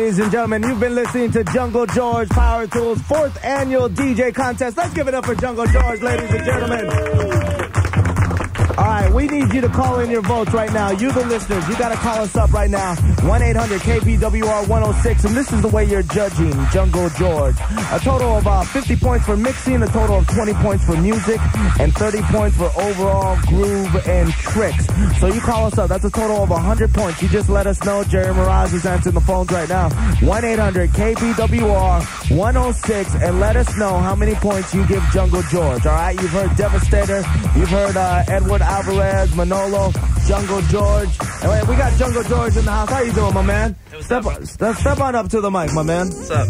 ladies and gentlemen. You've been listening to Jungle George Power Tools 4th annual DJ contest. Let's give it up for Jungle George, ladies and gentlemen. All right, we need you to call in your votes right now. You, the listeners, you got to call us up right now. 1-800-KPWR-106, and this is the way you're judging Jungle George. A total of 50 points for mixing, a total of 20 points for music, and 30 points for overall groove and tricks. So you call us up. That's a total of 100 points. You just let us know. Jerry Miraz is answering the phones right now. 1-800-KPWR-106, and let us know how many points you give Jungle George. All right, you've heard Devastator. You've heard Edward Alvarez, Manolo, Jungle George. And we got Jungle George in the house. How you doing, my man? Step on up to the mic, my man. What's up?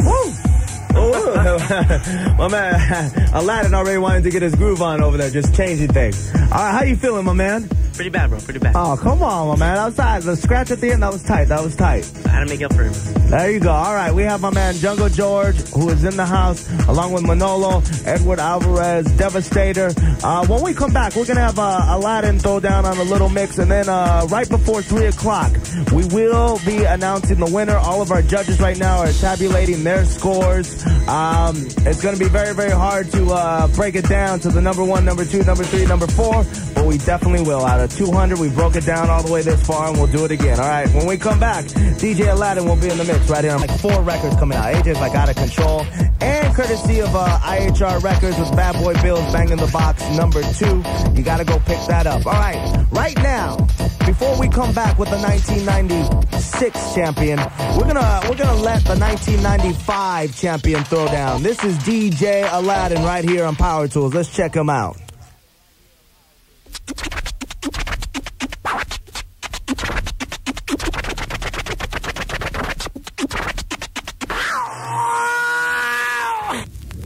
Woo! My man, Aladdin already wanted to get his groove on over there, just changing things. All right, how you feeling, my man? Pretty bad, bro. Pretty bad. Oh, come on, my man. Outside, the scratch at the end, that was tight. That was tight. I had to make up for him. There you go. All right, we have my man Jungle George, who is in the house, along with Manolo, Edward Alvarez, Devastator. When we come back, we're going to have Aladdin throw down on a little mix, and then right before 3 o'clock, we will be announcing the winner. All of our judges right now are tabulating their scores. It's going to be very, very hard to break it down to the number 1, number 2, number 3, number 4, but we definitely will. Out of 200, we broke it down all the way this far, and we'll do it again. All right, when we come back, DJ Aladdin will be in the mix right here. Like 4 records coming out. AJ's like Out of Control, and courtesy of IHR Records with Bad Boy Bill's Banging the Box number 2. You got to go pick that up. All right, right now, before we come back with the 1996 champion, we're gonna let the 1995 champion throw down. This is DJ Aladdin right here on Power Tools. Let's check him out.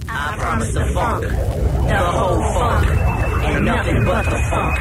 I promise the funk, the whole funk, and nothing but the funk.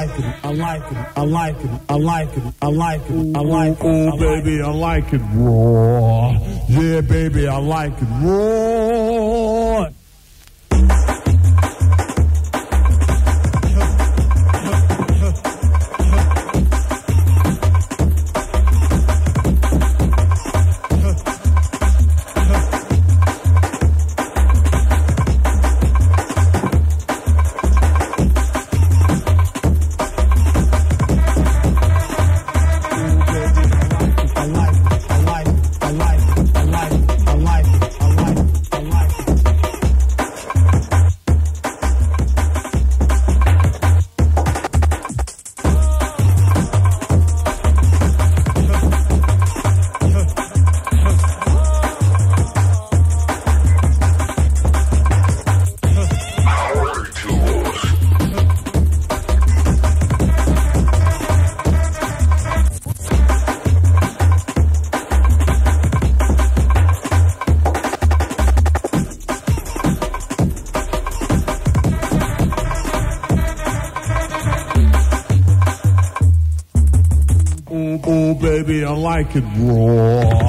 like it, I like it, I like it, I like it, I like it, I like it. Oh, baby, I like it raw. Yeah, baby, I like it raw. Oh, baby, I like it raw.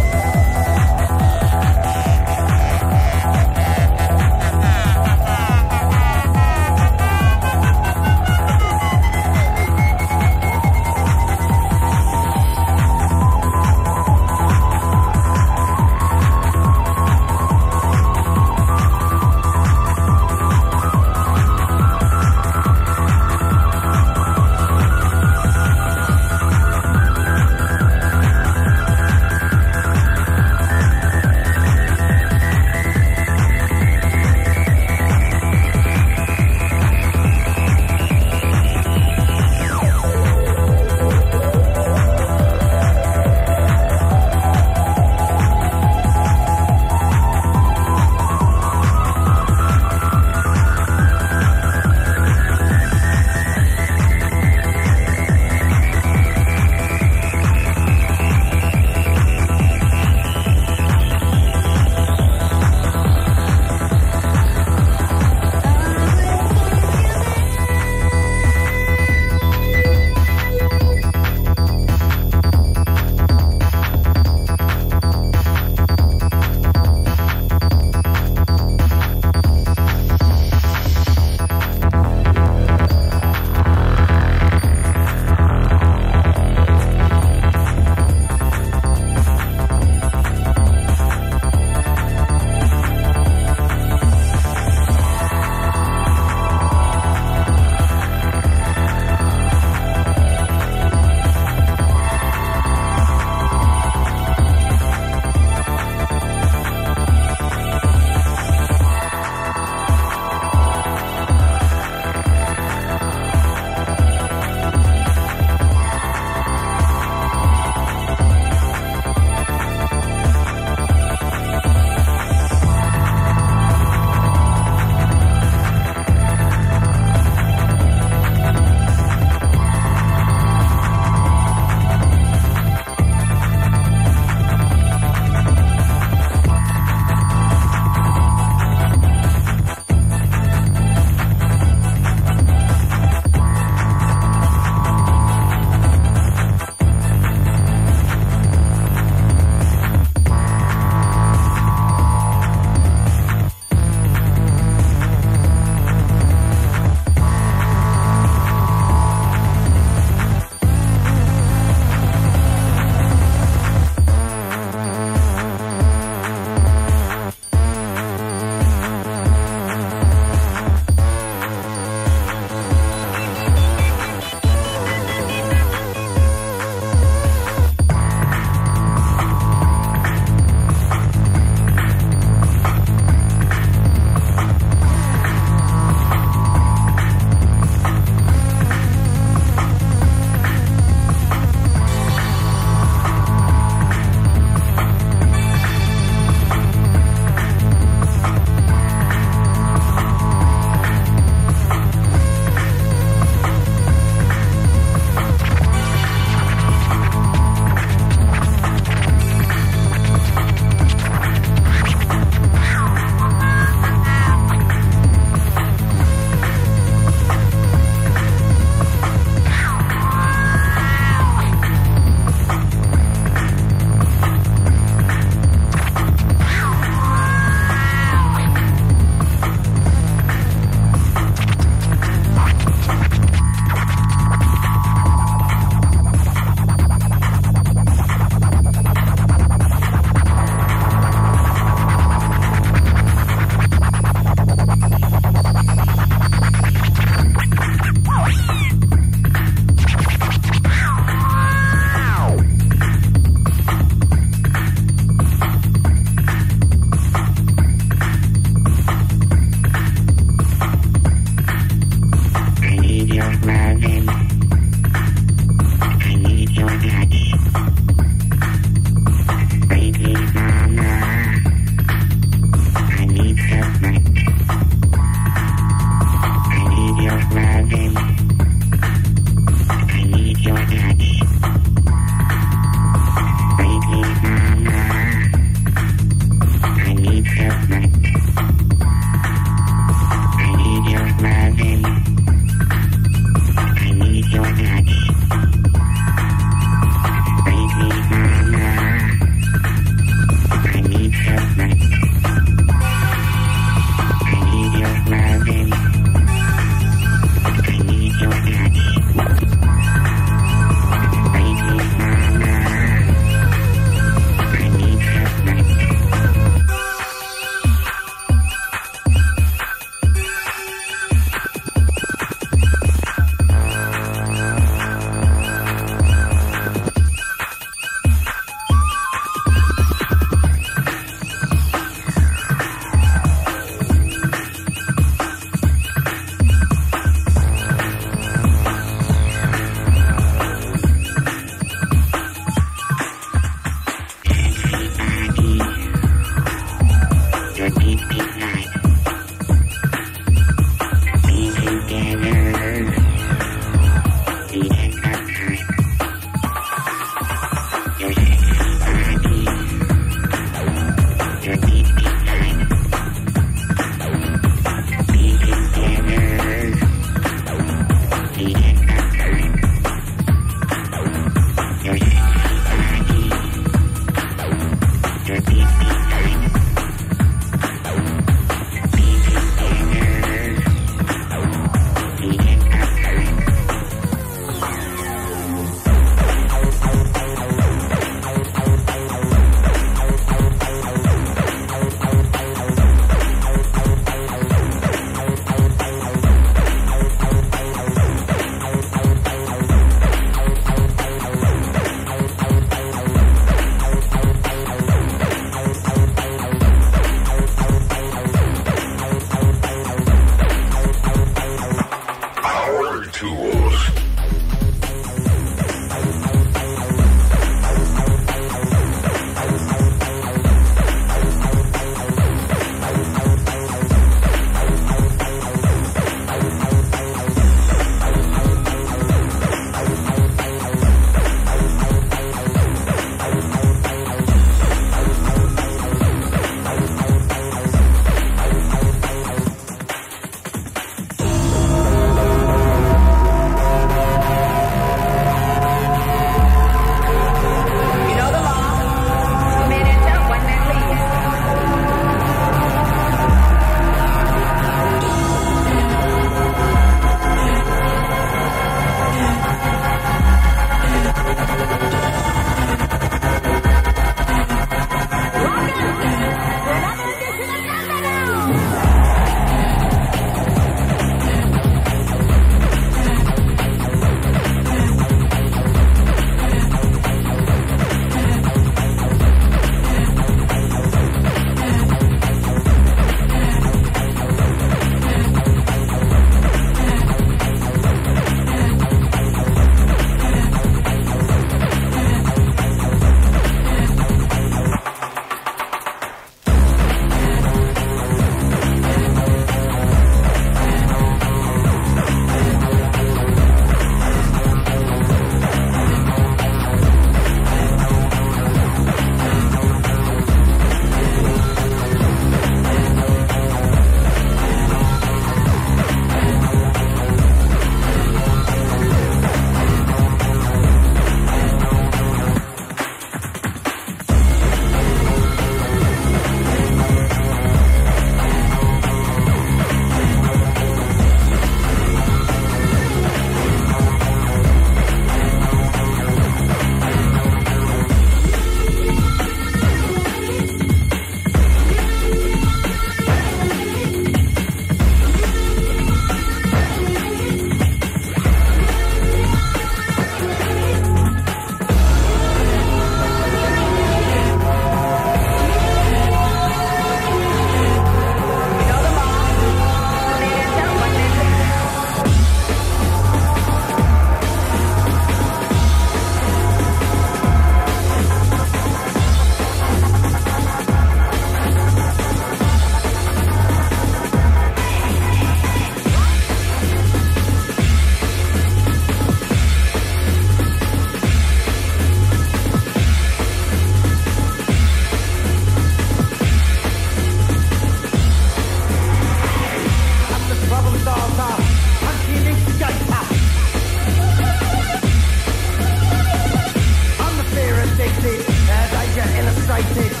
like this.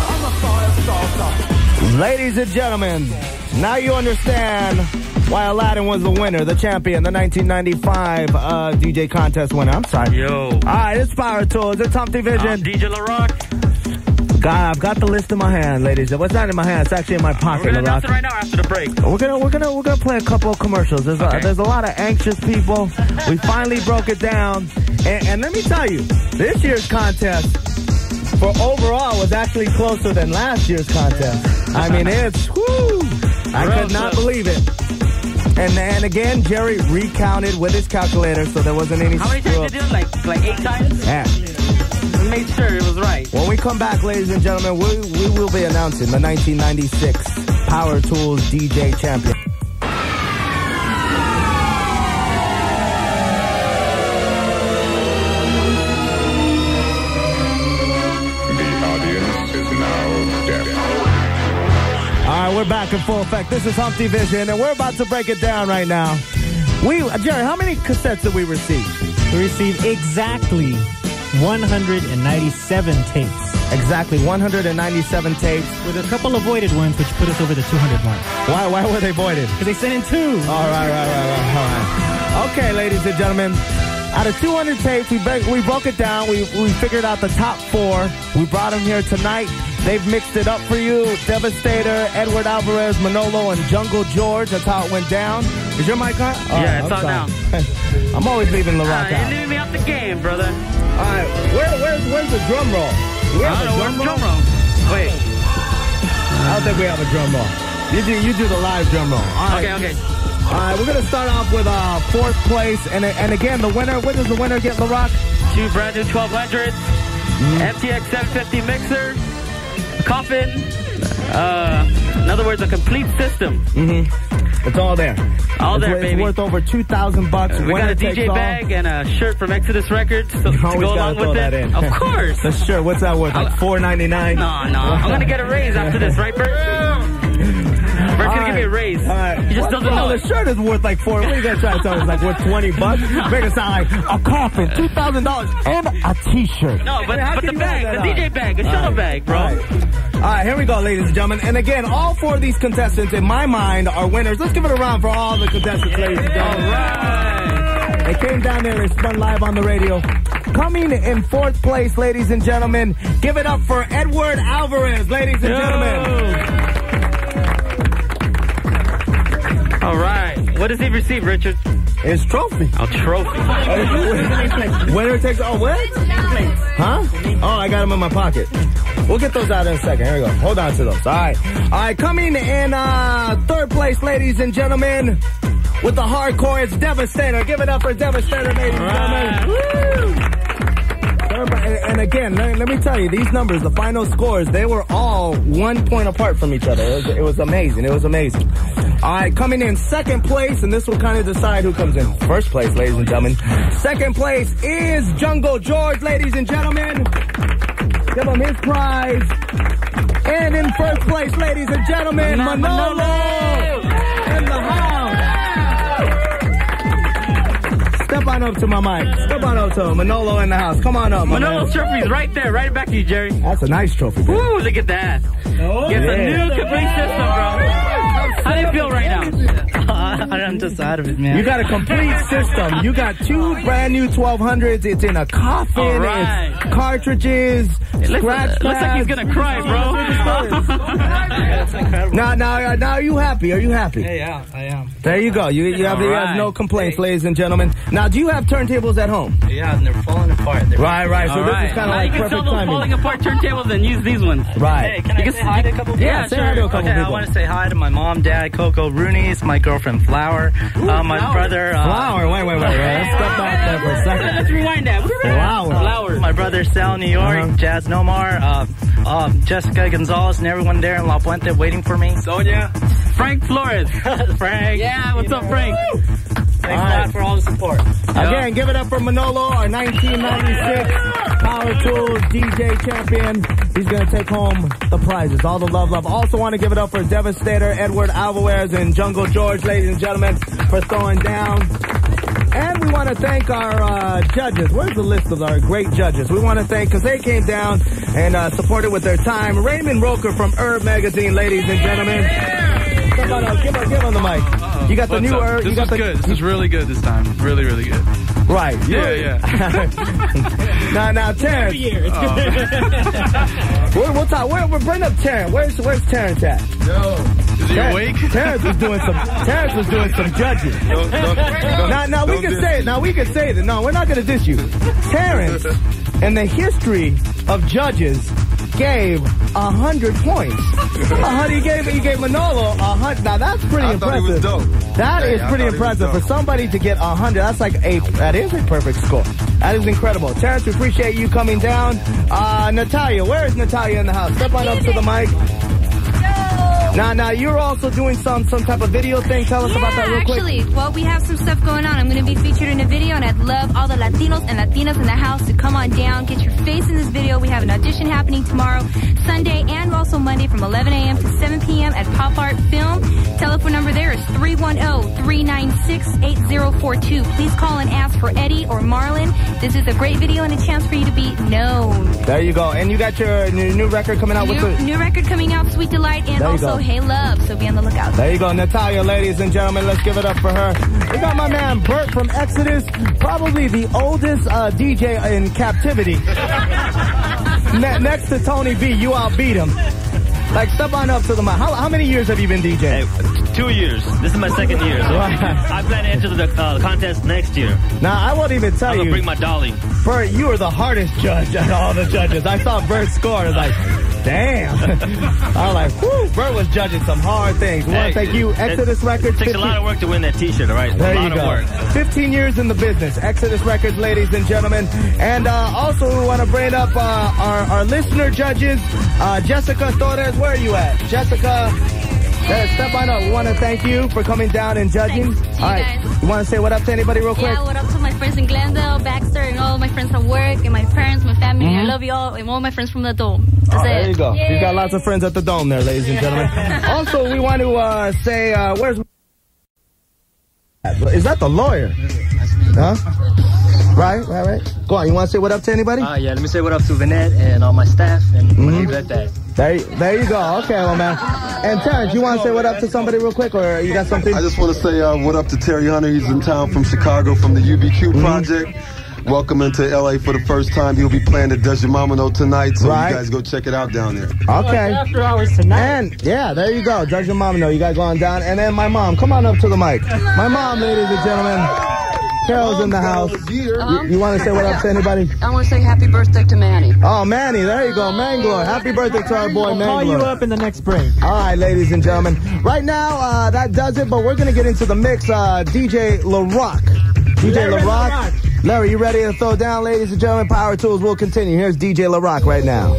I'm a fire starter. Ladies and gentlemen, now you understand why Aladdin was the winner, the champion, the 1995 DJ contest winner. I'm sorry. Yo. All right, it's PowerTools. It's Humpty Vision. DJ LaRok. God, I've got the list in my hand, ladies. What's not in my hand? It's actually in my pocket. We're gonna announce it right now after the break. We're gonna play a couple of commercials. There's a lot of anxious people. We finally broke it down, and let me tell you, this year's contest for overall was actually closer than last year's contest. I mean, it's whoo! I could not believe it. And again, Jerry recounted with his calculator, so there wasn't any. How many times did you do it? Like 8 times? Yeah. We made sure it was right. When we come back, ladies and gentlemen, we will be announcing the 1996 PowerTools DJ Champion. The audience is now deaf. All right, we're back in full effect. This is Humpty Vision, and we're about to break it down right now. Jerry, how many cassettes did we receive? We received exactly 197 tapes. Exactly, 197 tapes. With a couple of voided ones, which put us over the 200 mark. Why were they voided? Because they sent in 2. All right. Okay, ladies and gentlemen, out of 200 tapes, we broke it down. We figured out the top 4. We brought them here tonight. They've mixed it up for you. Devastator, Edward Alvarez, Manolo, and Jungle George. That's how it went down. Is your mic on? Yeah, it's on now. I'm always leaving LaRok out. You're leaving me out the game, brother. All right, where's the drum roll? We have a drum roll? Wait. I don't think we have a drum roll. You do the live drum roll. All right. Okay. All right, we're going to start off with 4th place. And again, the winner, what does the winner get, LaRok? 2 brand new 1200s, FTX 750 mixer, coffin, in other words, a complete system. It's all there. Baby. It's worth over $2,000. We got a DJ bag and a shirt from Exodus Records to go along with it. Of course. The shirt, what's that worth? Like $4.99? No. I'm going to get a raise after this, right, Bert? Bert's going to give me a raise. He just doesn't know. The shirt is worth like $4. What are you going to try to tell us? Like worth $20? Make it sound like a coffin, $2,000, and a t-shirt. No, but the bag, the DJ bag, a shuttle bag, bro. All right, here we go, ladies and gentlemen. And again, all 4 of these contestants, in my mind, are winners. Let's give it a round for all the contestants, ladies and gentlemen. All right. They came down there, they spun live on the radio. Coming in 4th place, ladies and gentlemen, give it up for Edward Alvarez, ladies and gentlemen. All right. What does he receive, Richard? His trophy. A trophy. Winner takes all. What? Huh? Oh, I got them in my pocket. We'll get those out in a second. Here we go. Hold on to those. All right, coming in 3rd place, ladies and gentlemen, with the hardcore, it's Devastator. Give it up for Devastator, ladies and gentlemen. Woo! And again, let me tell you, these numbers, the final scores, they were all 1 point apart from each other. It was amazing. It was amazing. All right, coming in 2nd place, and this will kind of decide who comes in 1st place, ladies and gentlemen. 2nd place is Jungle George, ladies and gentlemen. Give him his prize. And in 1st place, ladies and gentlemen, Manolo in the house. Step on up to my mic. Step on up to him. Manolo in the house. Come on up, Manolo's trophy's right there, right back to you, Jerry. That's a nice trophy, bro. Woo, look at that. Gets a new complete system, bro. How do you feel right now? I'm just out of it, man. You got a complete system. You got 2 brand new 1200s. It's in a coffin. Right. It's cartridges. Scratch pads. Looks like he's gonna cry, bro. Now, are you happy? Are you happy? Yeah, I am. There you go. You have no complaints, ladies and gentlemen. Now, do you have turntables at home? Yeah, and they're falling apart. Right. So this is kind of like perfect timing. You can sell those falling apart turntables and use these ones. Right. Hey, can I say hi to a couple people? Yeah, say hi to a couple people. I want to say hi to my mom, dad, Coco Rooney's, my girlfriend Flower, my brother. Flower. Wait. Let's step back there for a second. Let's rewind that. Flower. My brother Sal, New York, Jazz Nomar, Jessica Gonzalez, and everyone there in La Puente waiting for me. Sonia. Frank Flores. Frank. Yeah, what's up, Frank? Thanks a lot for all the support. Again, give it up for Manolo, our 1996 PowerTools DJ Champion. He's going to take home the prizes, all the love. Also want to give it up for Devastator, Edward Alvarez, and Jungle George, ladies and gentlemen, for throwing down. And we want to thank our judges. Where's the list of our great judges? We want to thank, because they came down and supported with their time. Raymond Roker from Herb Magazine, ladies and gentlemen. Come on up, give him the mic. You got the new Herb. This is good. This is really good this time. Really, really good. Right. Yeah. Now, Terrence. We'll talk. We'll bring up Terrence. Where's Terrence at? Yo. Is he awake? Terrence was doing some judging. Now we can say it. Now we can say that. No, we're not going to diss you. Terrence, in the history of judges, gave 100 points. He gave Manolo 100. Now that's pretty impressive. He was dope. That is pretty impressive for somebody to get 100. That's like that is a perfect score. That is incredible. Terrence, we appreciate you coming down. Natalia, where is Natalia in the house? Step on up to the mic. Now you're also doing some type of video thing. Tell us about that real quick. Actually, well, we have some stuff going on. I'm going to be featured in a video, and I'd love all the Latinos and Latinas in the house to come on down, get your face in this video. We have an audition happening tomorrow, Sunday, and also Monday from 11 a.m. to 7 p.m. at Pop Art Film. Telephone number there is 310-396-8042. Please call and ask for Eddie or Marlon. This is a great video and a chance for you to be known. There you go. And you got your new record coming out with the new record coming out, Sweet Delight, and also Hey Love. So be on the lookout. There you go, Natalia, ladies and gentlemen. Let's give it up for her. We got my man Bert from Exodus, probably the oldest DJ in captivity. Next to Tony B, you outbeat him. Like, step on up to the mic. How many years have you been DJing? 2 years. This is my second year. So I plan to enter the contest next year. Now, I won't even tell you. I'm going to bring my dolly. Bert, you are the hardest judge out of all the judges. I saw Bert's score. I was like, damn. I was like, whew, Bert was judging some hard things. We want to thank you, Exodus Records. It takes a lot of work to win that t-shirt, all right? There a lot you go. Of work. 15 years in the business. Exodus Records, ladies and gentlemen. And also we want to bring up our listener judges. Jessica Torres, where are you at? Jessica, step on up. We want to thank you for coming down and judging. Thanks. All right. You want to say what up to anybody real quick? Yeah, what up to my friends in Glendale, Baxter, and all my friends at work, and my parents, my family. I love you all, and all my friends from the Dome. That's it. There you go. Yay. You got lots of friends at the Dome there, ladies and gentlemen. Also, we want to say, where's... Is that the lawyer? Huh? Right. Go on, you want to say what up to anybody? Yeah, let me say what up to Vanette and all my staff, and leave it at that. There you go. Okay, well, man. And Terrence, you want to say what up to somebody real quick, or you got something? I just want to say what up to Terry Hunter. He's in town from Chicago from the UBQ project. Welcome into LA for the first time. He'll be playing at Does Your Mama Know tonight, so you guys go check it out down there. Okay. After hours tonight. And yeah, there you go. Does Your Mama Know? You guys go on down. And then my mom, come on up to the mic. My mom, ladies and gentlemen. Carol's in the house. You want to say what up to anybody? I want to say happy birthday to Manny. Oh, Manny, there you go. Mangler. Happy birthday to our boy, Mangler. I'll call you up in the next break. All right, ladies and gentlemen. Right now, that does it, but we're going to get into the mix. DJ LaRok. DJ LaRok. Larry, you ready to throw down, ladies and gentlemen? Power Tools will continue. Here's DJ LaRok right now.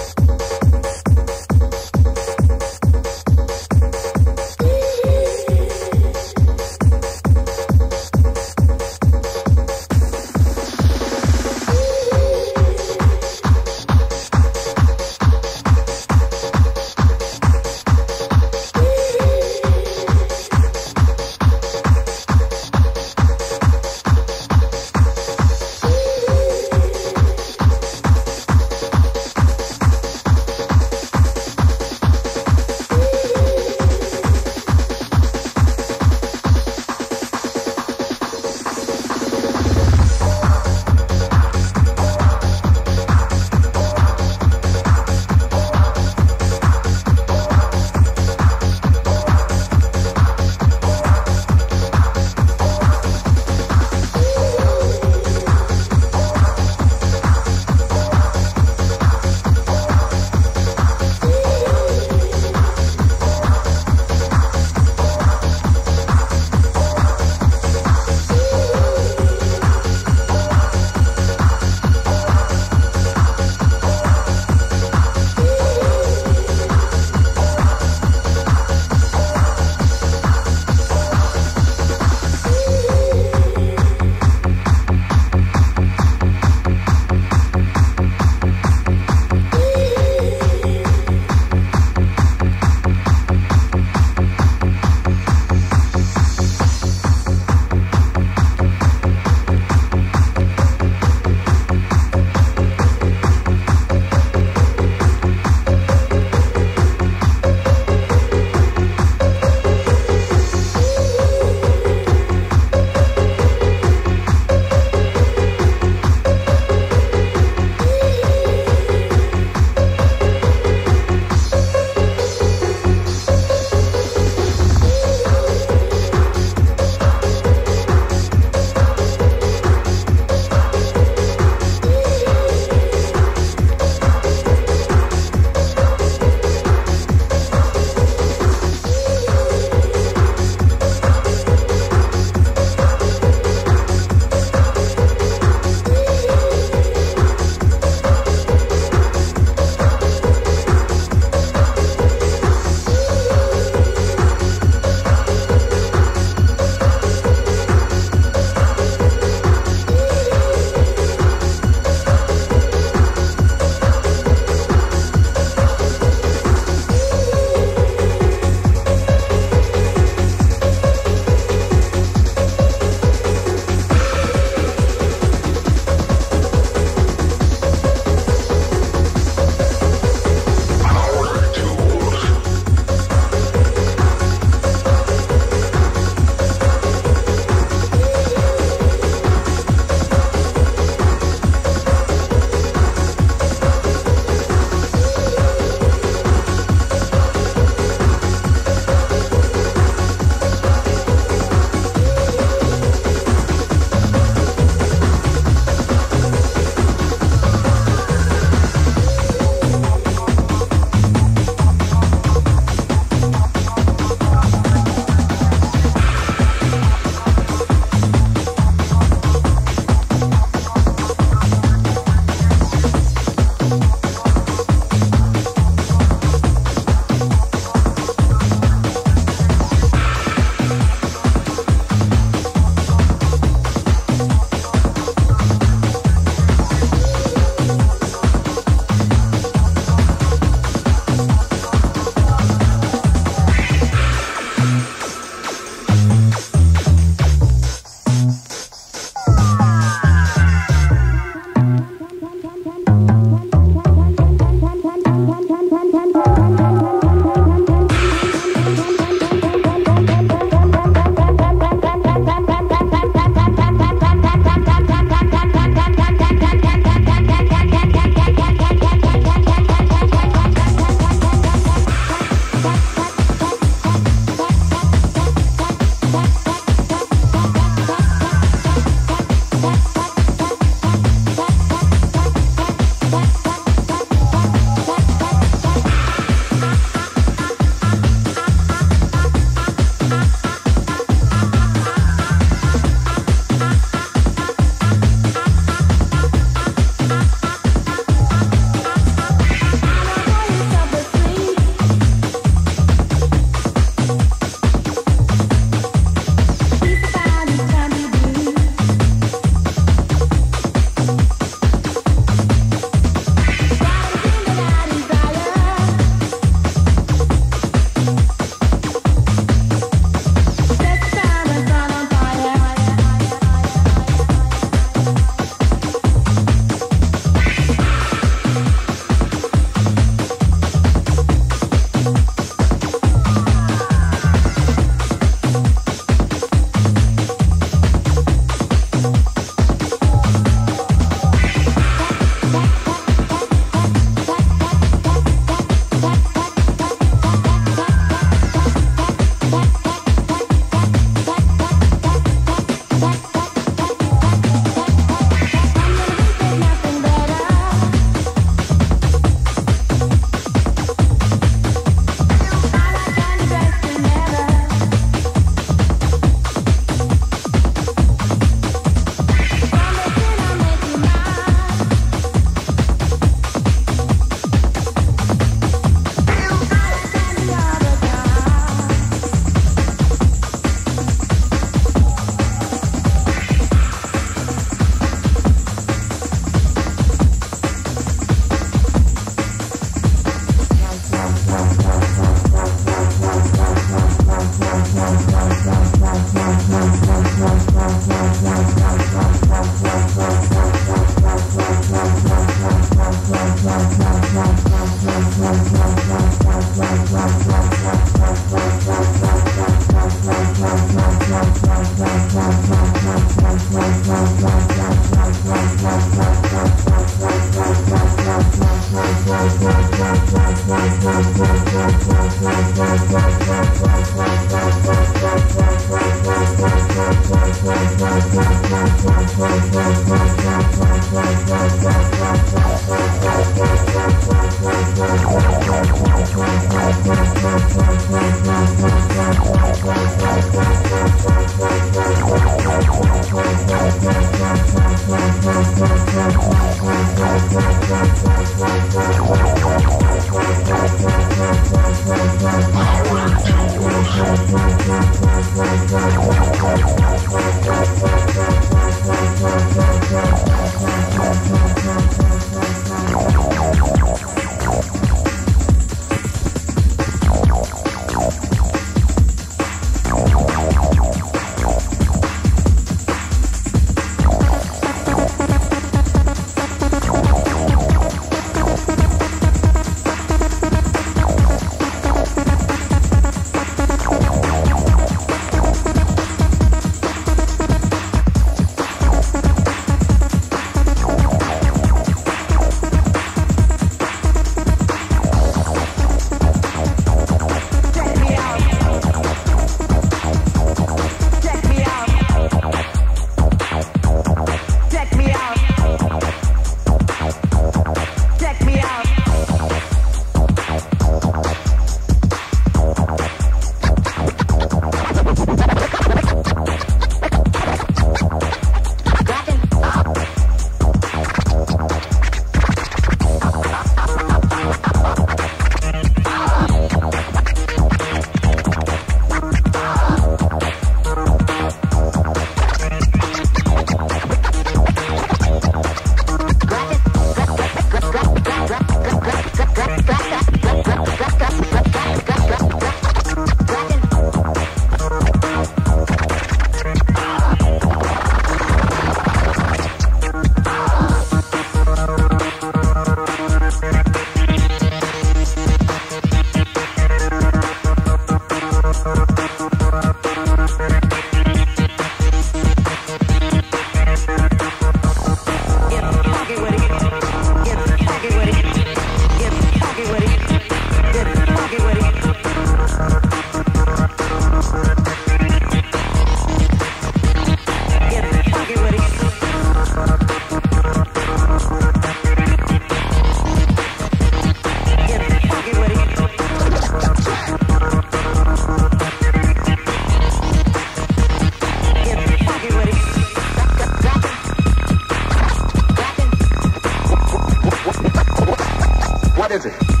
is it?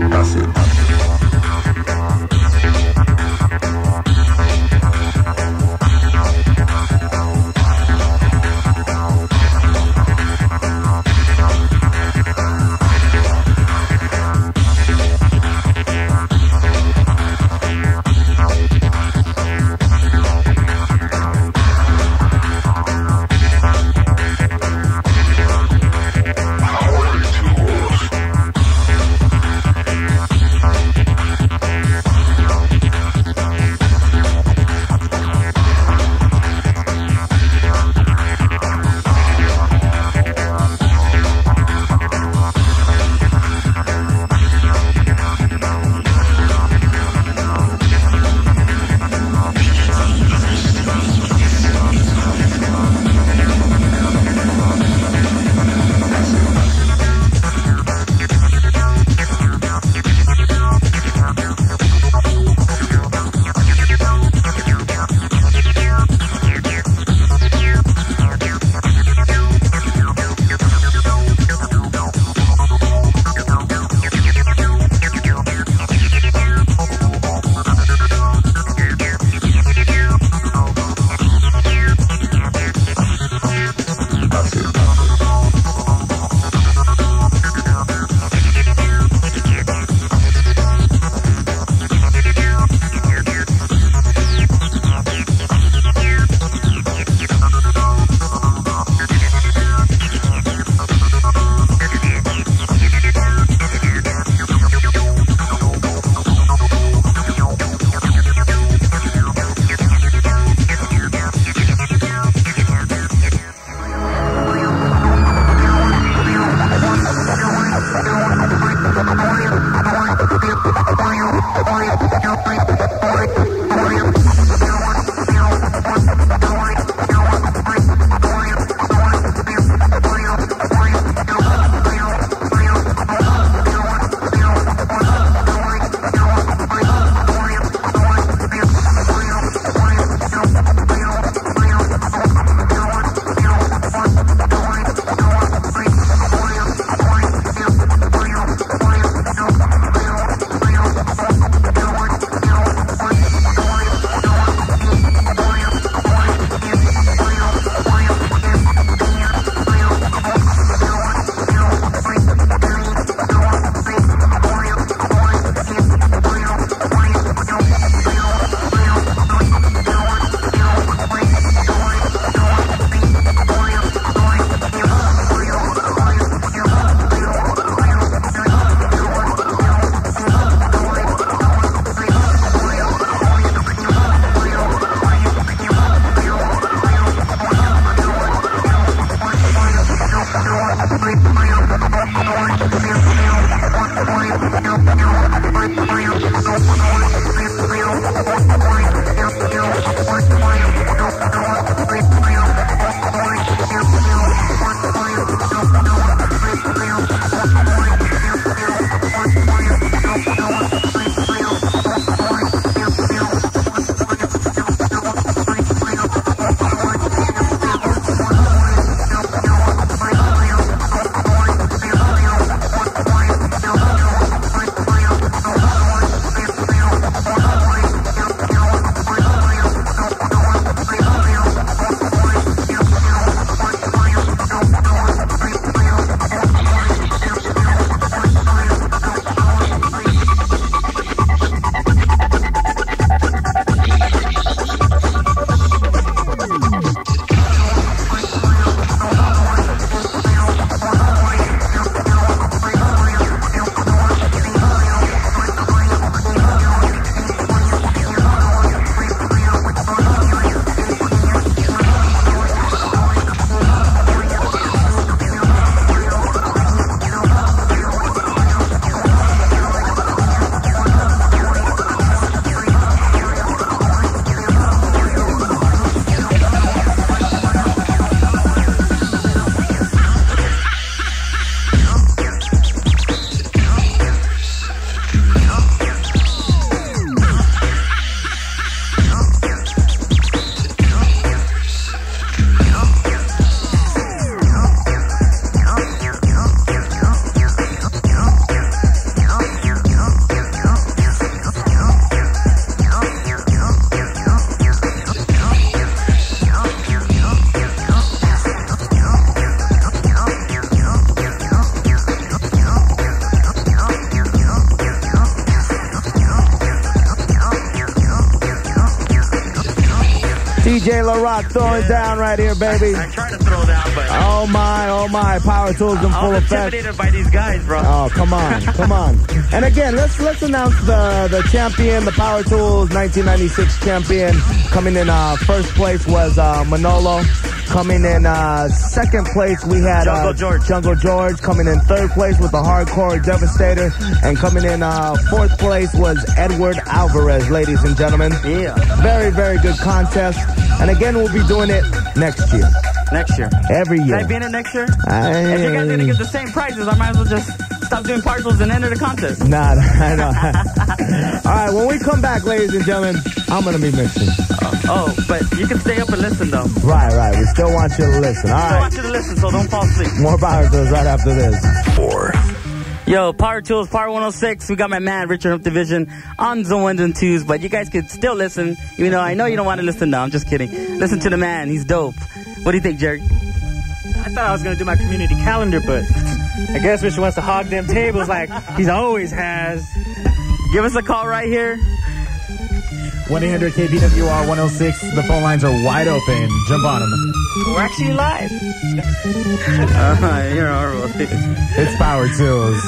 That's it. DJ LaRok throwing down right here, baby. I try to throw down, but... Oh my, Power Tools in full effect. I'm intimidated by these guys, bro. Oh, come on. And again, let's announce the champion, the Power Tools 1996 champion. Coming in first place was Manolo. Coming in second place, we had Jungle George. Coming in third place with the hardcore Devastator. And coming in fourth place was Edward Alvarez, ladies and gentlemen. Yeah. Very, very good contest. And again, we'll be doing it next year. Next year. Every year. Can I be in it next year? If you guys are going to get the same prizes, I might as well just stop doing PowerTools and enter the contest. Nah, I know. All right, when we come back, ladies and gentlemen, I'm going to be mixing. Oh, but you can stay up and listen, though. Right. We still want you to listen. All right. Still want you to listen, so don't fall asleep. More PowerTools right after this. 4. Yo, PowerTools, Power 106. We got my man, Richard Up Division, on the 1s and 2s, but you guys could still listen, even though I know you don't want to listen now. I'm just kidding. Listen to the man. He's dope. What do you think, Jerry? I thought I was going to do my community calendar, but I guess Richard wants to hog them tables like he always has. Give us a call right here. 1-800 KPWR 106. The phone lines are wide open. Jump on them. We're actually live. You're horrible. It's Power Tools.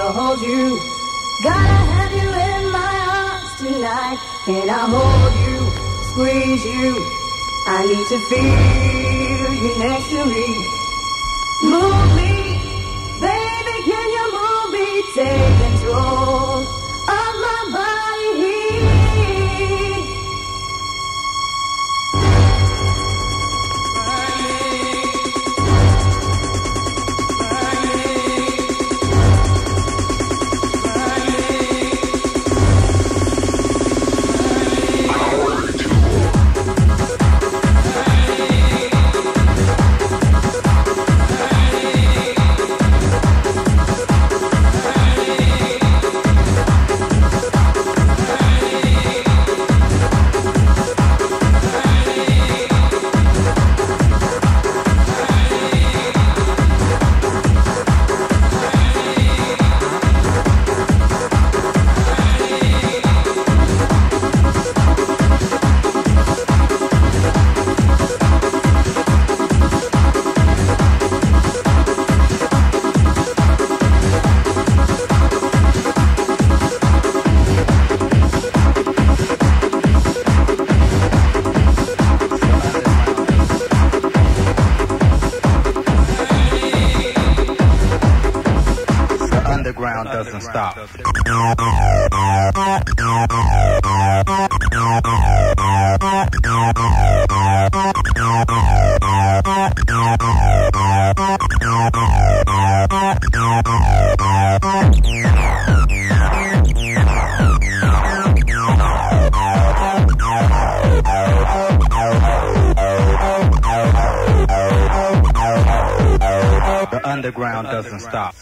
wanna hold you. Gotta have you in my arms tonight. Can I hold you, squeeze you? I need to feel you next to me. Move me, baby, can you move me? Take control of my body. Doesn't stop. The underground doesn't stop.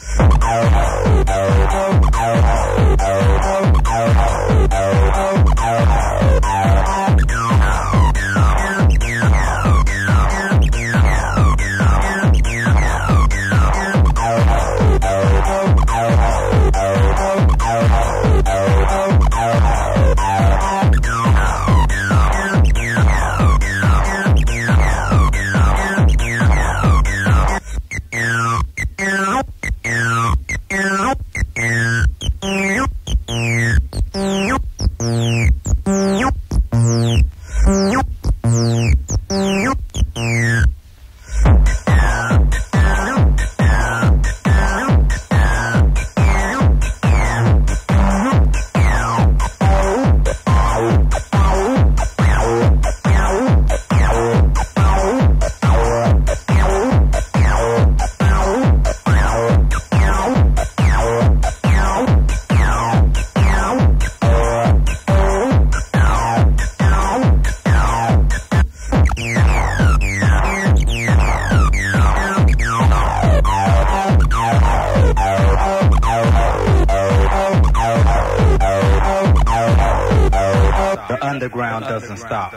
Underground doesn't stop.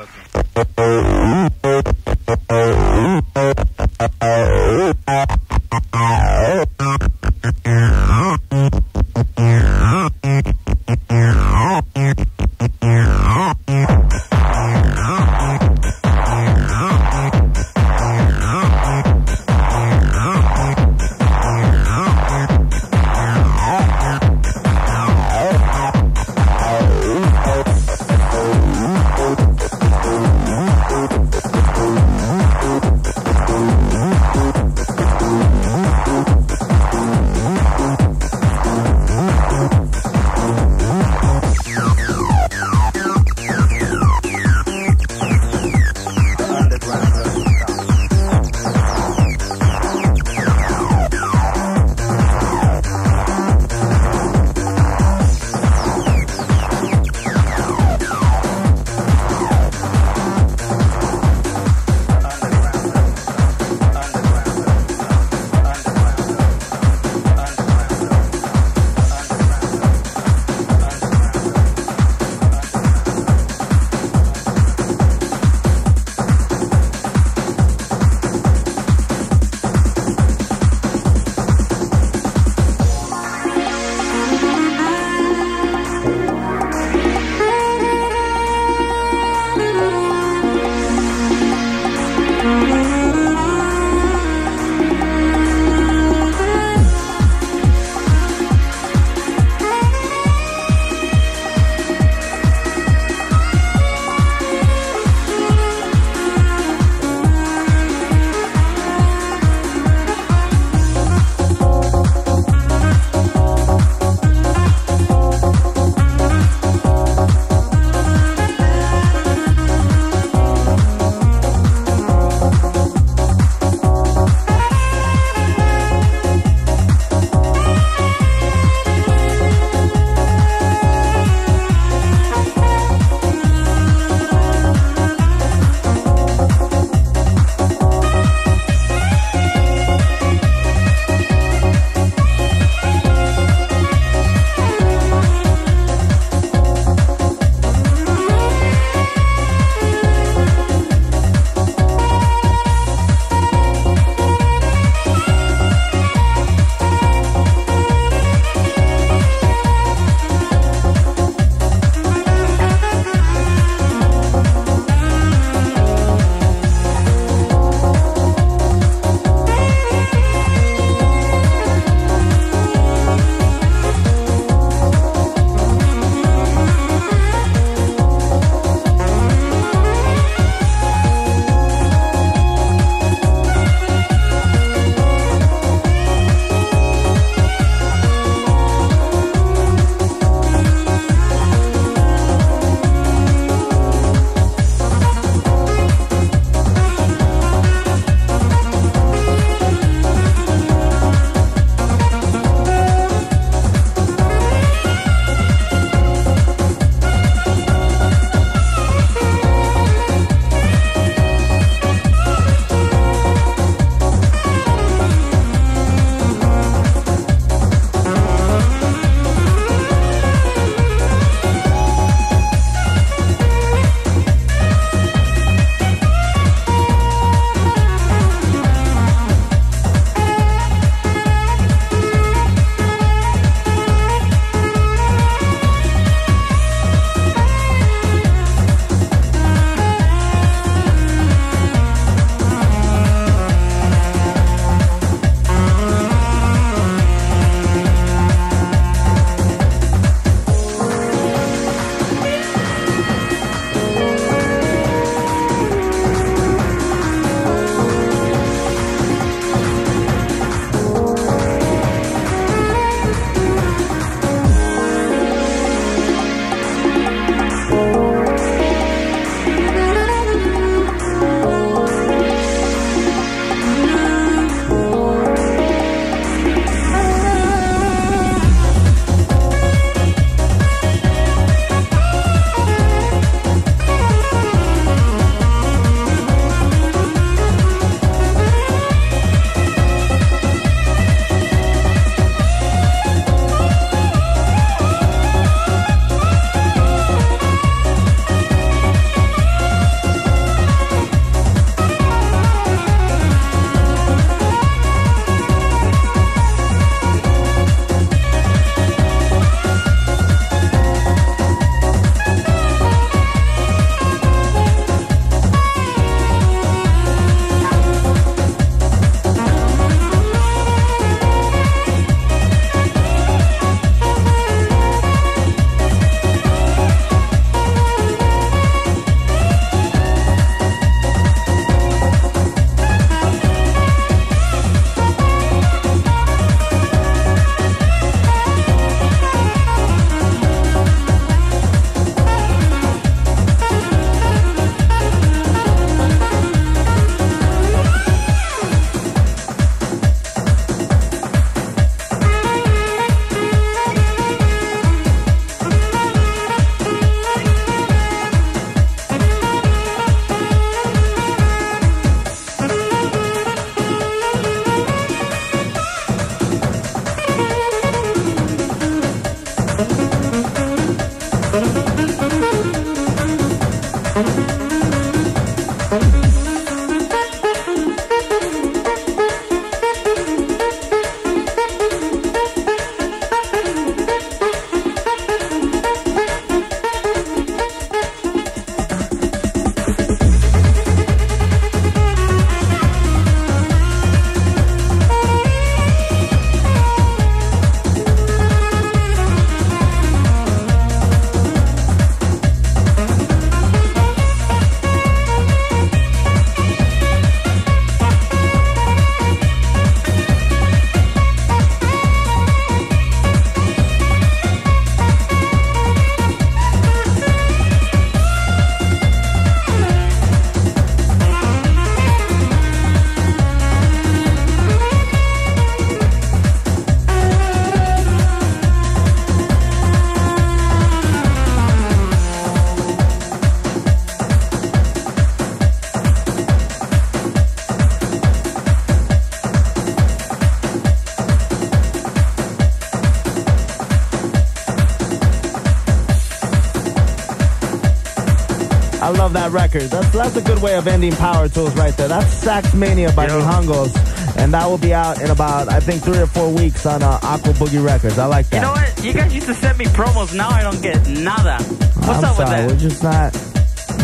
I love that record. That's a good way of ending Power Tools right there. That's Sax Mania by Nihongos. And that will be out in about, I think, 3 or 4 weeks on Aqua Boogie Records. I like that. You know what? You guys used to send me promos. Now I don't get nada. What's up with that? We're just not...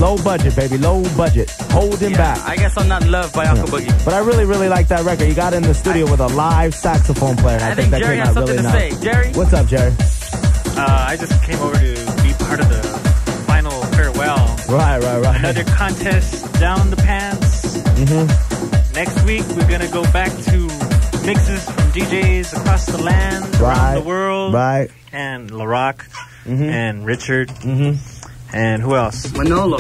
Low budget, baby. Low budget. Holding back. I guess I'm not loved by Aqua Boogie. But I really, really like that record. You got in the studio with a live saxophone player. I think that Jerry has something to say. Jerry? What's up, Jerry? I just came over to be part of the final farewell. Right. Another contest down the pants. Next week, we're going to go back to mixes from DJs across the land, around the world. Right. And LaRok and Richard. And who else? Manolo.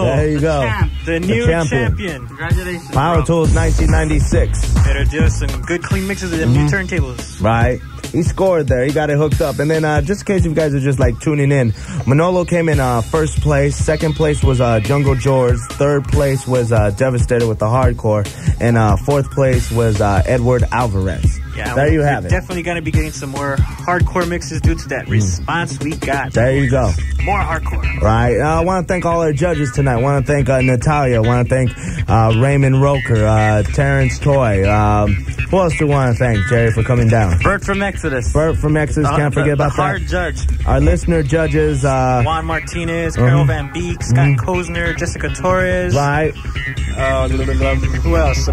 There you go. The new champion. Congratulations. Power Tools 1996. Better do some good clean mixes of them new turntables. Right. He scored there. He got it hooked up. And then just in case you guys are just like tuning in, Manolo came in first place. Second place was Jungle George. Third place was Devastator with the hardcore. And fourth place was Edward Alvarez. Yeah, there you have it. Definitely going to be getting some more hardcore mixes due to that response we got. There you go. More hardcore. Right. I want to thank all our judges tonight. I want to thank Natalia. I want to thank Raymond Roker, Terrence Toy. Who else do we want to thank, Jerry, for coming down? Bert from Exodus. Can't forget about that. Hard judge. Our listener judges. Juan Martinez, Carol Van Beek, Scott Kozner, Jessica Torres. Right. Who else?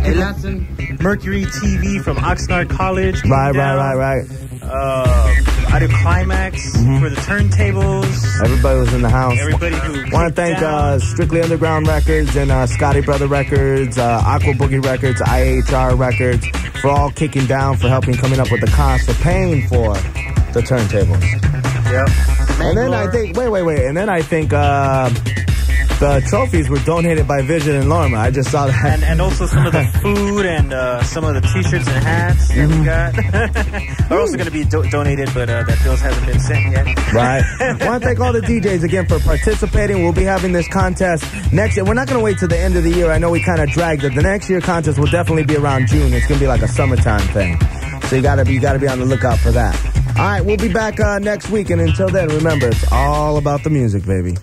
Mercury TV from Oxnard College. Right. Audio Climax for the turntables. Everybody was in the house. Everybody who want to thank Strictly Underground Records and Scotty Brother Records, Aqua Boogie Records, IHR Records for all kicking down, for helping coming up with the cost, for paying for the turntables. Yep. And then I think, wait. And then I think the trophies were donated by Vision and Lorma. I just saw that. And also some of the food and some of the t-shirts and hats that we got are also going to be donated, but that bills hasn't been sent yet. Right. I want to thank all the DJs again for participating. We'll be having this contest next year. We're not going to wait till the end of the year. I know we kind of dragged it. The next year contest will definitely be around June. It's going to be like a summertime thing. So you got to be on the lookout for that. All right, we'll be back next week. And until then, remember, it's all about the music, baby.